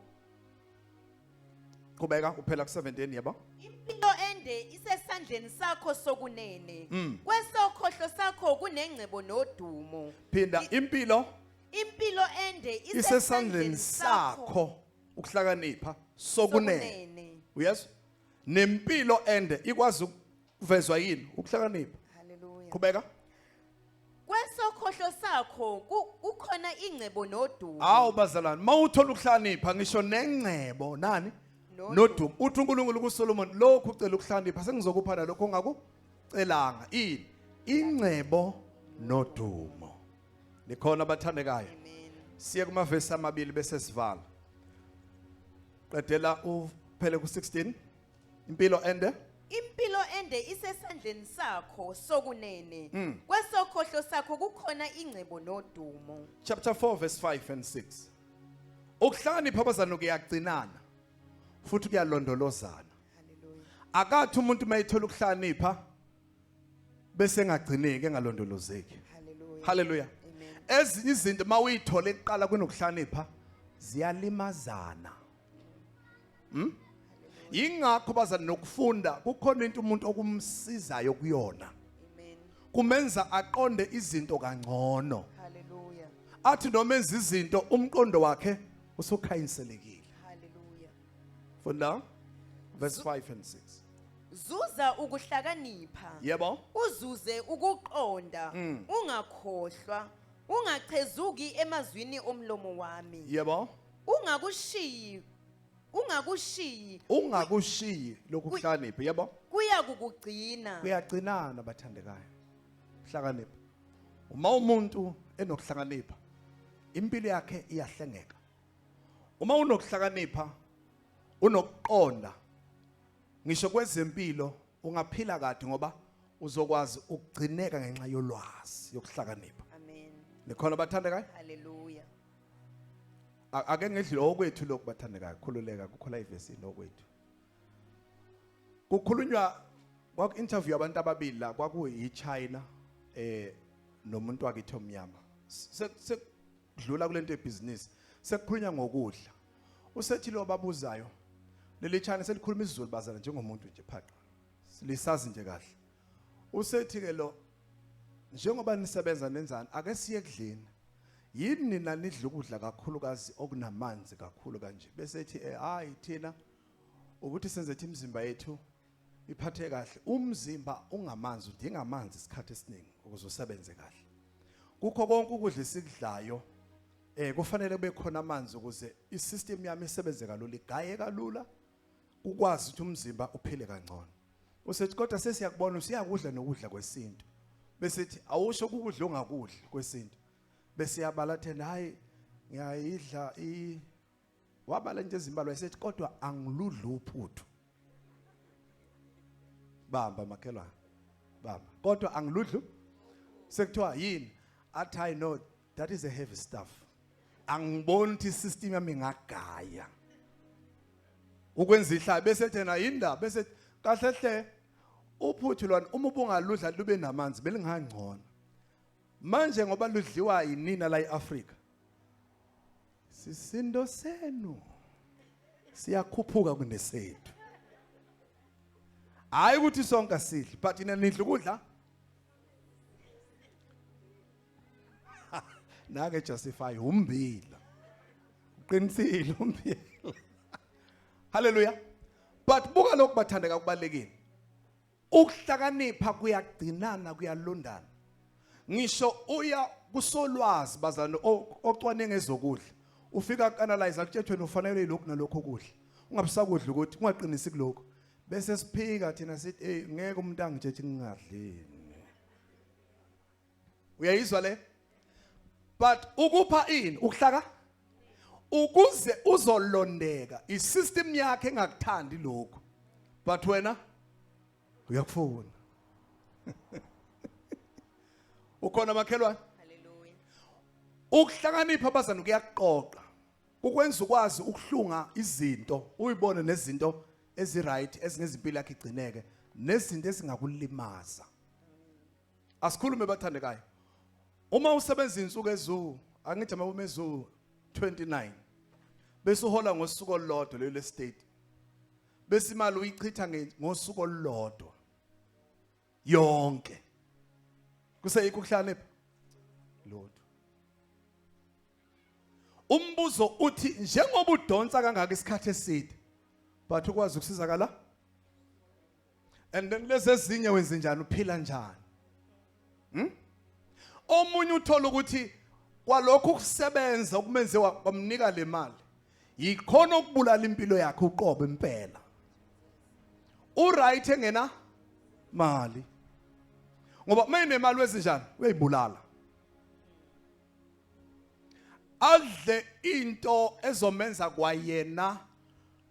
qhubeka uphela ku17 yebo Impilo ende isesandleni sakho sokunene. Kwesokhohlo sakho kunengcebo nodumo. phinda impilo Impilo ende isesandleni sakho ukuhlakanipha sokunene uyezwa nempilo ende ikwazi ukuvezwa yini ukuhlakanipha Hallelujah. qhubeka Kwesokhohlo sakho kukhona ingcebo nodumo. awu bazalwane mawuthola ukuhlakanipha ngisho nengcebo nani nodumo uthi uNkulunkulu kuSolomon lokhu ucela ukuhlakanipha sengizokuphana lokho ongakucelanga ini ingcebo nodumo likhona abathandekayo Amen. siye kumavesi amabili bese sivala qedela uphele ku16 impilo ende Impilo ende isesandleni sakho sokunene. Kwesokhohlo sakho kukhona ingcebo nodumo. chapter 4 verse 5 and 6 ukuhlakanipha abazana kuyagcinana futhi kuyalondolozana Hallelujah. akathi umuntu mayithola ukuhlakanipha bese engagcineki engalondolozeki Hallelujah. haleluya Amen. ezinye izinto mawuyithola eqala kunokuhlakanipha ziyalimazana ingakho bazana nokufunda kukhona into umuntu okumsizayo kuyona Amen. kumenza aqonde izinto kangcono Hallelujah. athi noma enza izinto umqondo wakhe usukhayinselekile Hallelujah. funda verse 5 and 6 Zuza ukuhlakanipha. yebo Uzuze ukuqonda, ungakhohlwa, ungachezuki emazwini omlomo wami. yebo ungakushiyi lokuhlakanipha yebo Kuya kukugcina. kuyagcinana bathandekayo uhlakanipha uma umuntu enokuhlakanipha impilo yakhe iyahlengeka uma unokuhlakanipha unokuqonda ngisho kwezempilo ungaphila kade ngoba uzokwazi ukugcineka ngenxa yolwazi yokuhlakanipha Amen. nikhona bathandekayo Hallelujah. ake ngedlule okwethu lokhu bathandekayo khululeka kukhola ivesi nokwethu kukhulunywa kwaku interview abantu ababili la kwakuyi China nomuntu wakithi omnyama sekudlula kulento ebusiness sekukhulunywa ngokudla usethi lo babuzayo leli China selikhuluma isiZulu bazana njengomuntu nje phaqa lisazi nje kahle usethi ke lo njengoba nisebenza nenzani ake siye ekudleni yini nina nidla ukudla kakhulukazi okunamanzi kakhulu kanje bese ethi hayi thina ukuthi senzethe imizimba yethu iphathe kahle umzimba ungamanzi udinga amanzi isikhathi esiningi ukuze usebenze kahle kukho konke ukudla esikudlayo kufanele kube khona amanzi ukuze isystem yami isebenze kalula, igaye kalula, ukwazi ukuthi umzimba uphile kangcono. Usethi kodwa sesiyakubona usiyakudla nokudla kwesintu. Bese awusho ukudla ongakudla kwesintu. Bese yabala thena hayi ngiyayidla wabala nje izimbalwa esethi kodwa angiludla uphuthu. Bamba makhelwane. Bamba. Kodwa angiludlu. Sekuthiwa yini? Athi I know that is a heavy stuff. Angiboni ukuthi isystem yami ngagaya. Ukwenza ihlaya bese thena yindaba bese kahle hle uphuthu lona uma ubungaludla lube namanzi belingangcono. Manje ngoba ludliwa yinina la eAfrika. Sisindo senu siyakhuphuka kunesethu. Hayi ukuthi sonke asidli but ina nidla ukudla. Nake justify umbila. Uqinisile umbila. Hallelujah. But buka lokhu bathandeka kubalekile. Ukuhlakanipha kuyagcinana kuyalondana. Ngisho uya kusolwazi bazana ocwaninga ezokudla. Ufika analyze akutshethwe ufanele lokhu nalokho ukudla. Ungabisakudla ukuthi ungaqinisi kulokho. Bese siphika thina sithi hey ngeke umuntu angitshethi ngingadlini. Uyayizwa le? But ukupha ini ukuhlaka ukuze uzolondeka isystem yakhe engakuthandi lokho. But wena uyakufuna. Ukhona makhelwane? Hallelujah. Ukuhlakanipha bazana kuyaqoqa. Ukwenza ukwazi ukuhlunga izinto, uyibone nezinto eziright ezingezimpilo yakhe igcineke, nezinto ezingakulimaza. Asikhulume bathandekayo. Uma usebenza insuku ezu, angithi uma ezu 29, bese uhola ngosuku olulodwa lelo estate. Bese imali uyichitha ngosuku olulodwa. Yonke. Kuseyikho ukuhlakanipha? Lord. Umbuzo uthi njengoba udonsa kangaka isikhathi eside, but ukwazi ukusizakala? And then lezi ezinye wenze njani uphila njani? Omunye uthola ukuthi kwalokho ukusebenza ukumenze wamnika le mali yikhona ukubulala impilo yakhe uqobo impela. Uright engena mali. Ngoba mayine imali wezinjani uyayibulala. Adle into ezomenza kwayena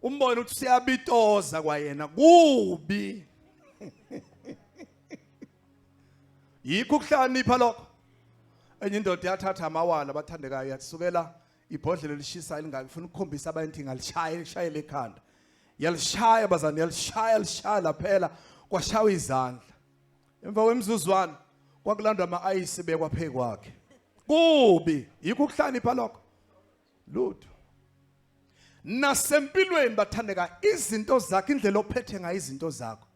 umbone ukuthi siyabitoza kwayena kubi. Yikho ukuhlakanipha lokho. Enye indoda yathatha amawala abathandekayo yatsukela ibhodlela lishisa elingaka ufuna ukukhombisa abantu ingalishaya lishayele ekhanda. Yalishaya bazana yalishaya laphela kwashawa izandla. Emva kwemizuzwana kwakulandwa ama-ayisi bekwa phe kwakhe. Kubi yikho ukuhlakanipha lokho. Lutho. Nasempilweni bathandeka izinto zakhe indlela ophethe ngayo izinto zakho.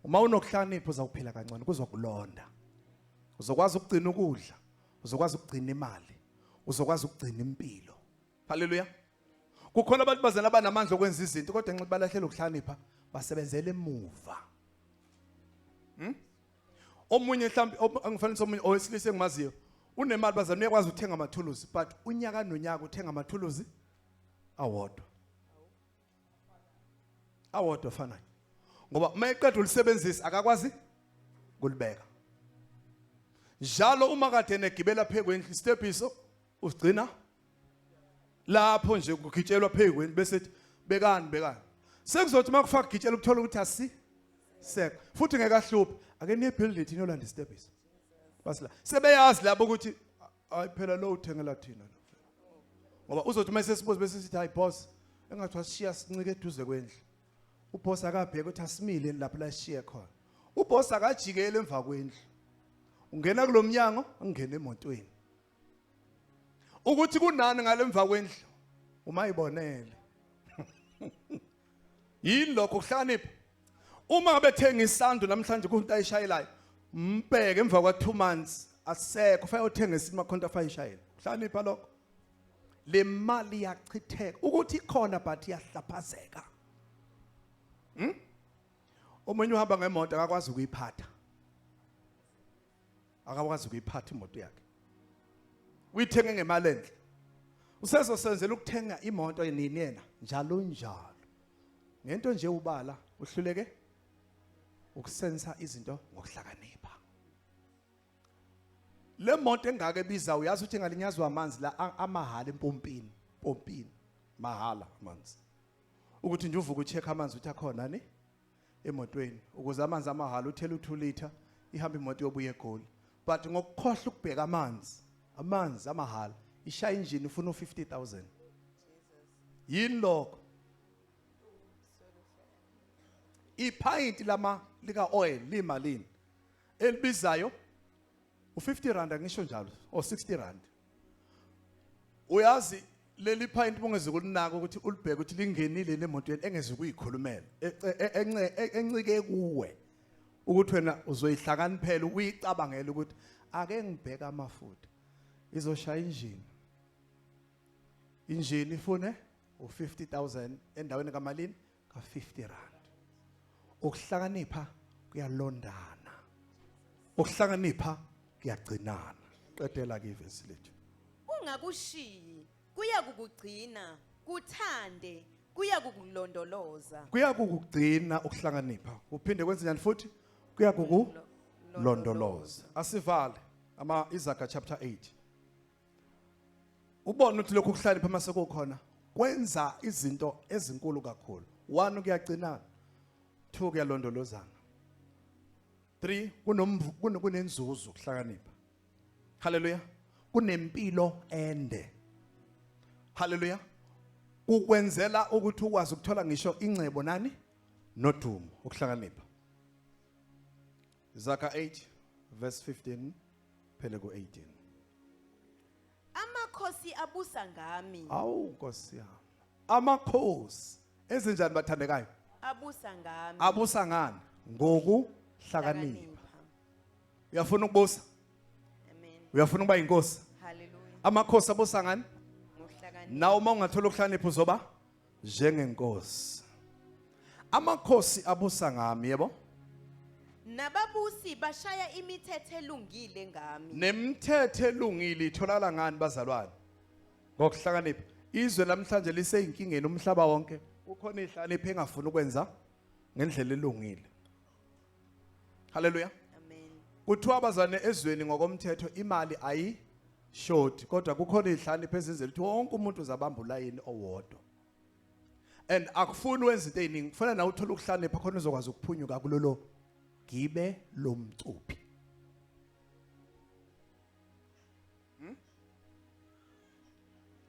Uma unokuhlakanipha uzawuphila kancane kuzokulonda. Uzokwazi ukugcina ukudla, uzokwazi ukugcina imali, uzokwazi ukugcina impilo. Hallelujah. Kukhona abantu bazana abanamandla okwenza izinto kodwa nxa balahlela ukuhlakanipha basebenzele emuva. Omunye mhlawumbe angifanele somunye owesilisa engimaziyo unemali bazana uyakwazi ukuthenga amathuluzi but unyaka nonyaka uthenga amathuluzi awodwa. Awodwa fanayo. Ngoba mayeqeda ulisebenzisa akakwazi kulibeka. Njalo uma kade negibela phezweni istepiso usigcina lapho nje kugitshelwa phezweni bese bekani. Sekuzothi makufaka gitshela ukuthola ukuthi sek futhi ngeke ahluphe ake ne building thina yolanda istepiso. Basila sebeyazi labo ukuthi hayi phela lo uthengela thina. Ngoba uzothi mase sibuze bese sithi hayi boss engathi washiya sincike eduze kwendlu. Uboss akabheka ukuthi asimile lapho la sishiye khona. Uboss akajikele emva kwendlu. Ungena kulomnyango angene emotweni. Ukuthi kunani ngalemva kwendlu uma ibonele. Yini lokho ukuhlakanipha? Uma ngabe thenga isando namhlanje kunto ayishayelayo, mbheke emva kwa 2 months asekho fanele uthenge isima khonto afayishayela. Ukuhlakanipha lokho. Le mali yachitheka ukuthi ikhona but iyahlaphazeka. Omunye uhamba ngemoto akakwazi ukuyiphatha. Akakwazi ukuyiphatha imoto yakhe. uyithenge ngemali enhle. Usezosenzela ukuthenga imoto yenini yena njalo njalo. Ngento nje ubala uhluleke ukusensa izinto ngokuhlakanipha. Le moto engake biza uyazi ukuthi ngalinyazwa amanzi la amahala empompini, mahala amanzi. Ukuthi nje uvuka ucheck amanzi uthi akhona ni emotweni ukuze amanzi amahala uthela u2 liter ihamba imoto yobuye eGoli. But ngokukhohla ukubheka amanzi amahala ishaya engine ufuna u50,000. Yini lokho? Ipint lama lika oil limalini elibizayo u50 rand ngisho njalo o 60 rand. Uyazi leli pint bungeze kulinaka ukuthi ulibheke ukuthi lingenile nemotweni engeze kuyikhulumela encike kuwe ukuthi wena uzoyihlakaniphela uyicabangela ukuthi ake ngibheka amafutha izoshaya injini ifune u50,000 endaweni kamalini ka50 rand. Ukuhlakanipha kuyalondana, ukuhlakanipha kuyagcinana. Qedela ke ivesi lethu. Ungakushiyi kuya kukugcina, kuthande kuya kukulondoloza. Kuya kukugcina ukuhlakanipha. Uphinde kwenze njani futhi? Kuya kukulondoloza. Asivale Izaga chapter 8. Ubona ukuthi lokhu kuhlakanipha mase kukhona kwenza izinto ezinkulu kakhulu. 1 kuyagcinana, 2 kuyalondolozana, 3 kunenzuzo ukuhlakanipha. Hallelujah. Kunempilo ende. Hallelujah. Ukwenzela ukuthi ukwazi ukuthola ngisho ingcebo nani nodumo ukuhlakanipha. Izaga 8 verse 15 phela ku18. Amakhosi abusa ngami. Awu Nkosi yami. Amakhosi ezinjani bathandekayo? Abusa ngami. Abusa ngani? Ngokuhlakanipha. Uyafuna ukubusa? Amen. Uyafuna ukuba inkosi? Hallelujah. Amakhosi abusa ngani? Ngokuhlakanipha. Nawe uma ungathola ukuhlakanipha uzoba njengenkosi. Amakhosi abusa ngami, yebo? Nababusi bashaya imithetho elungile ngami. Nemithetho elungile itholakala ngani bazalwane? Ngokuhlakanipha. Izwe namhlanje liseyinkinga umhlaba wonke. Ukhona ihlakanipha engafuni ukwenza ngendlela elungile. Hallelujah. Amen. Kuthiwa abazane ezweni ngokomthetho imali ayishoti kodwa kukhona ihlakanipha ezenzela ukuthi wonke umuntu uzabamba ulayini owodwa. And akufuni wenza into eziningi, kufanele na uthola ukuhlakanipha khona uzokwazi ukuphunyuka kulolo gibe lomcuphi.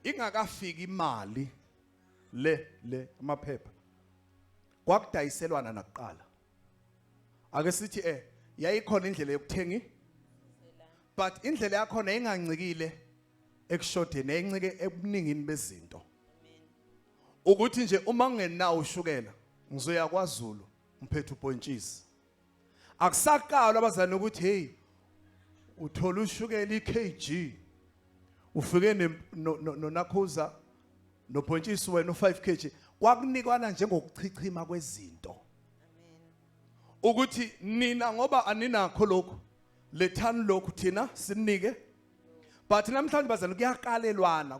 Ingakafiki imali le amaphepha kwakudayiselwana nakuqala. Ake sithi yayikhona indlela yokuthenga but indlela yakhona engancikile ekushodeni encike ebuningini bezinto. Ukuthi nje uma ngenawo ushukela ngizoya kwaZulu mphethe ubhontshisi. Akusaqala abazana ukuthi hey uthola ushukela iKG ufike nonakhuza nobhontshisi wena u5 kg kwakunikwana njengokuchichima kwezinto. Ukuthi nina ngoba aninakho lokho lethani lokhu thina sinike but namhlanje bazana kuyakalelwana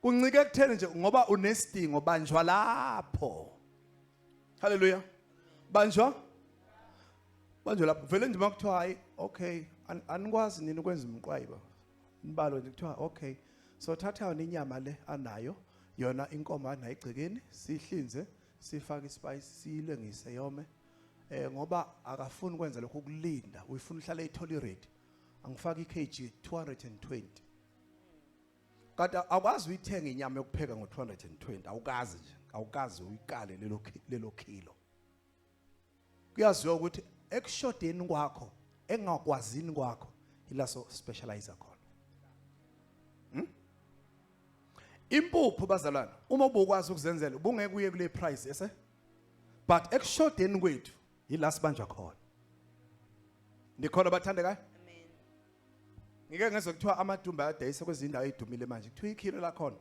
kuncike ekutheni nje ngoba unesidingo banjwa lapho. Hallelujah. Banjwa lapho vele nje makuthiwa hayi okay anikwazi nini ukwenza umqwayiba imbalo nje kuthiwa okay so thatha inyama le anayo yona inkomo anayo igcikeni sihlinze sifake ispice siyilengise yome ngoba akafuni ukwenza lokho ukulinda uyifuna uhlala etolerate angifaka iKG 220 kade akwazi uyithenga inyama yokupheka ngo220 awukazi nje awukazi uyikale lelo kilo. Kuyaziwa ukuthi ekushodeni kwakho engakwazini kwakho ilaso specialize khona. Impuphu bazalwana uma ubukwazi ukuzenzela ubungeke uye kule price ese but ekushodeni kwethu yila sibanjwa khona. Ndikhona bathandekayo? Amen. Ngike ngezwe kuthiwa amadumba ayadayisa kwezindawo ezidumile manje kuthiwa ikilo la khona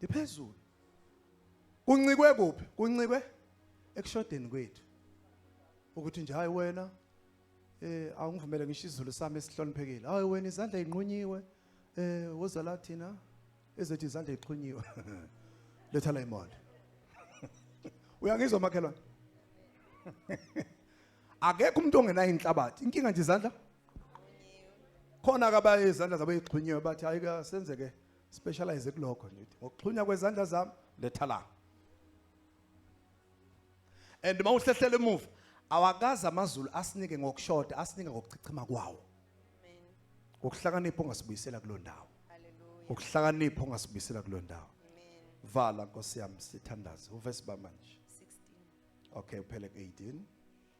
liphezulu. Kuncikwe kuphi? Kuncikwe ekushodeni kwethu. Ukuthi nje hayi wena awungivumele ngisho isizulu sami esihloniphekile. Hayi wena izandla inqunyiwe wozala thina ezethi izandla ixhunyiwe. Letha la imoto. Uyangizwa makhelwane? Akekho umuntu ongenayo inhlabathi. Inkinga nje izandla. Khona akaba izandla zabo ixhunyiwe bathi ayika senzeke specialize kulokho nje. Ngokuxhunya kwezandla zami letha la. And mawuhlehlele emuva awakazi amazulu asinike ngokushoda asinike ngokuchichima kwawo. Amen. Ukuhlakanipha ongasibuyisela kulo ndawo. Hallelujah. Ukuhlakanipha ongasibuyisela kulo ndawo. Amen. Vala Nkosi yami sithandaze uvesi bamanje. 16. Okay uphele 18.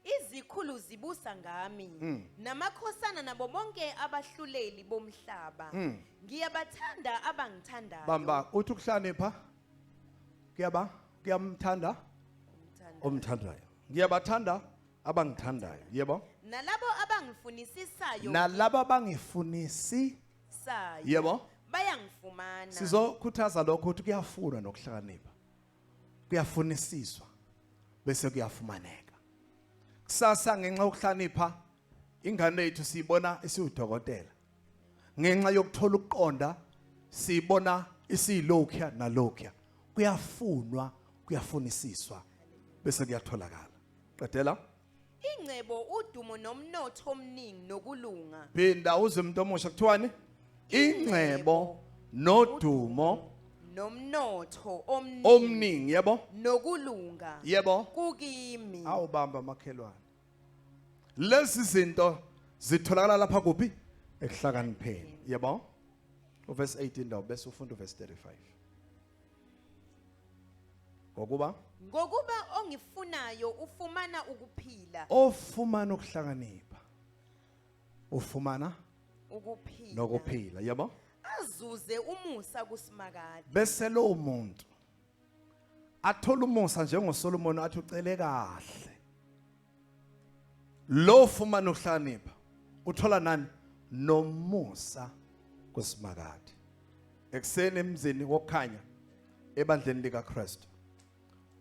Izikhulu zibusa ngami namakhosana nabo bonke abahluleli bomhlaba. Ngiyabathanda abangithandayo. Bamba uthi ukuhlakanipha kuyamthanda omthandayo. Ngiyabathanda abangithandayo. Yebo. Nalabo abangifunisisayo. Nalabo abangifunisisayo. Yebo. Bayangifumana. Sizokhuthaza lokho ukuthi kuyafunwa nokuhlakanipha. Kuyafunisiswa bese kuyafumaneka. Kusasa ngenxa yokuhlakanipha ingane yethu siyibona isiwudokotela. Ngenxa yokuthola ukuqonda siyibona isiyilokhu nalokhu. Kuyafunwa, kuyafunisiswa bese kuyatholakala. Qedela. Ingcebo udumo nomnotho omningi nokulunga. Phinda uze umuntu omusha kuthiwani? Ingcebo nodumo nomnotho omningi yebo nokulunga yebo kukimi. Awubamba makhelwane. Lezi zinto zitholakala lapha kuphi? Ekuhlakanipheni. Yebo. Uverse 18 ndawo bese ufunda uverse 35. Ngokuba ongifunayo ufumana ukuphila. ofumana ukuhlakanipha ufumana Ukuphila. nokuphila. Yebo. Azuze umusa kusimakade. Bese lo muntu athola umusa njengoSolomon athi ucele kahle. Lo fumana ukuhlakanipha uthola nani? Nomusa kusimakade. Ekseni emzini wokukhanya ebandleni lika Kristu.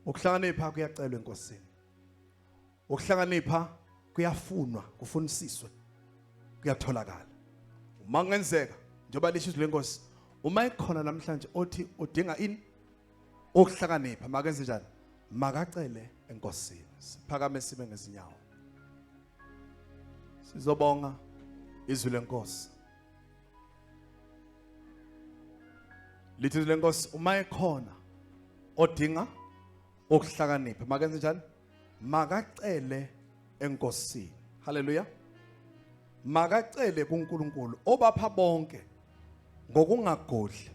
Ukuhlakanipha kuyacelwa enkosini. Ukuhlakanipha kuyafunwa, kufunisiswe, kuyatholakala. Uma ngenzeka njengoba lisho lenkosi, uma ikhona namhlanje othi udinga ini ukuhlakanipha, makenze njani? Makacele enkosini. Siphakame sibe ngezinyawo. Sizobonga izwi lenkosi. Lithi lenkosi uma ikhona odinga ukuhlakanipha, makenze njani? Makacele enkosini. Hallelujah. Makacele kuNkulunkulu obapha bonke ngokungagodli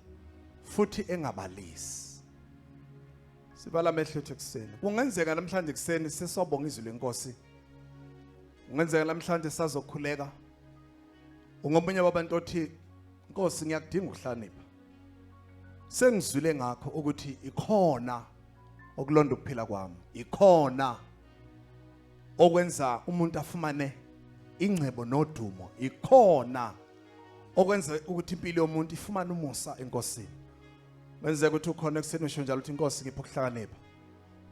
futhi engabalisi. Sibala amehlo ethu ekseni. Kungenzeka namhlanje ekseni sesobonga izwi lenkosi. Kungenzeka namhlanje sazokhuleka. Ungomunye wabantu othi Nkosi ngiyakudinga ukuhlakanipha. Sengizwile ngakho ukuthi ikhona okulonda ukuphila kwami. Ikhona okwenza umuntu afumane ingcebo nodumo. Ikhona okwenza ukuthi impilo yomuntu ifumane umusa enkosini. Benzeka ukuthi ukhona ekseni usho njalo uthi Nkosi ngipha ukuhlakanipha.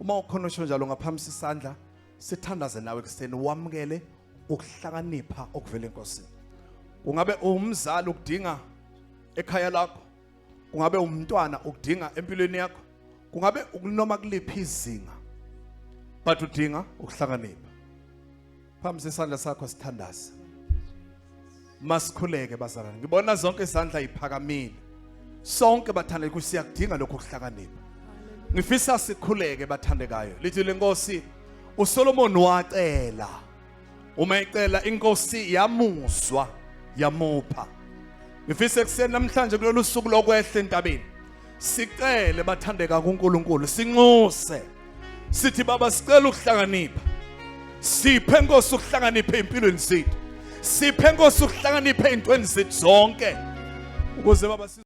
Uma ukhona usho njalo ngaphamisa isandla sithandaze nawe ekseni wamukele ukuhlakanipha okuvela enkosini. Ungabe umzali ukudinga ekhaya lakho, kungabe umntwana ukudinga empilweni yakho, kungabe ukunoma kuliphi izinga, but udinga ukuhlakanipha. Phamisa isandla sakho sithandaze. Masikhuleke bazalwane. Ngibona zonke izandla iphakamile. Sonke bathande kusiyakudinga lokho ukuhlakanipha. Ngifisa sikhuleke bathandekayo. Lithi lenkosi uSolomon wacela. Uma ecela inkosi yamuzwa yamupha. Ngifisa ekseni namhlanje kulolu suku lokwehla entabeni. Sicele bathandeka kuNkulunkulu sinxuse. Sithi baba sicela ukuhlakanipha. Siphe Nkosi ukuhlakanipha empilweni zethu. Siphe Nkosi ukuhlakanipha ezintweni zethu zonke. Ukuze baba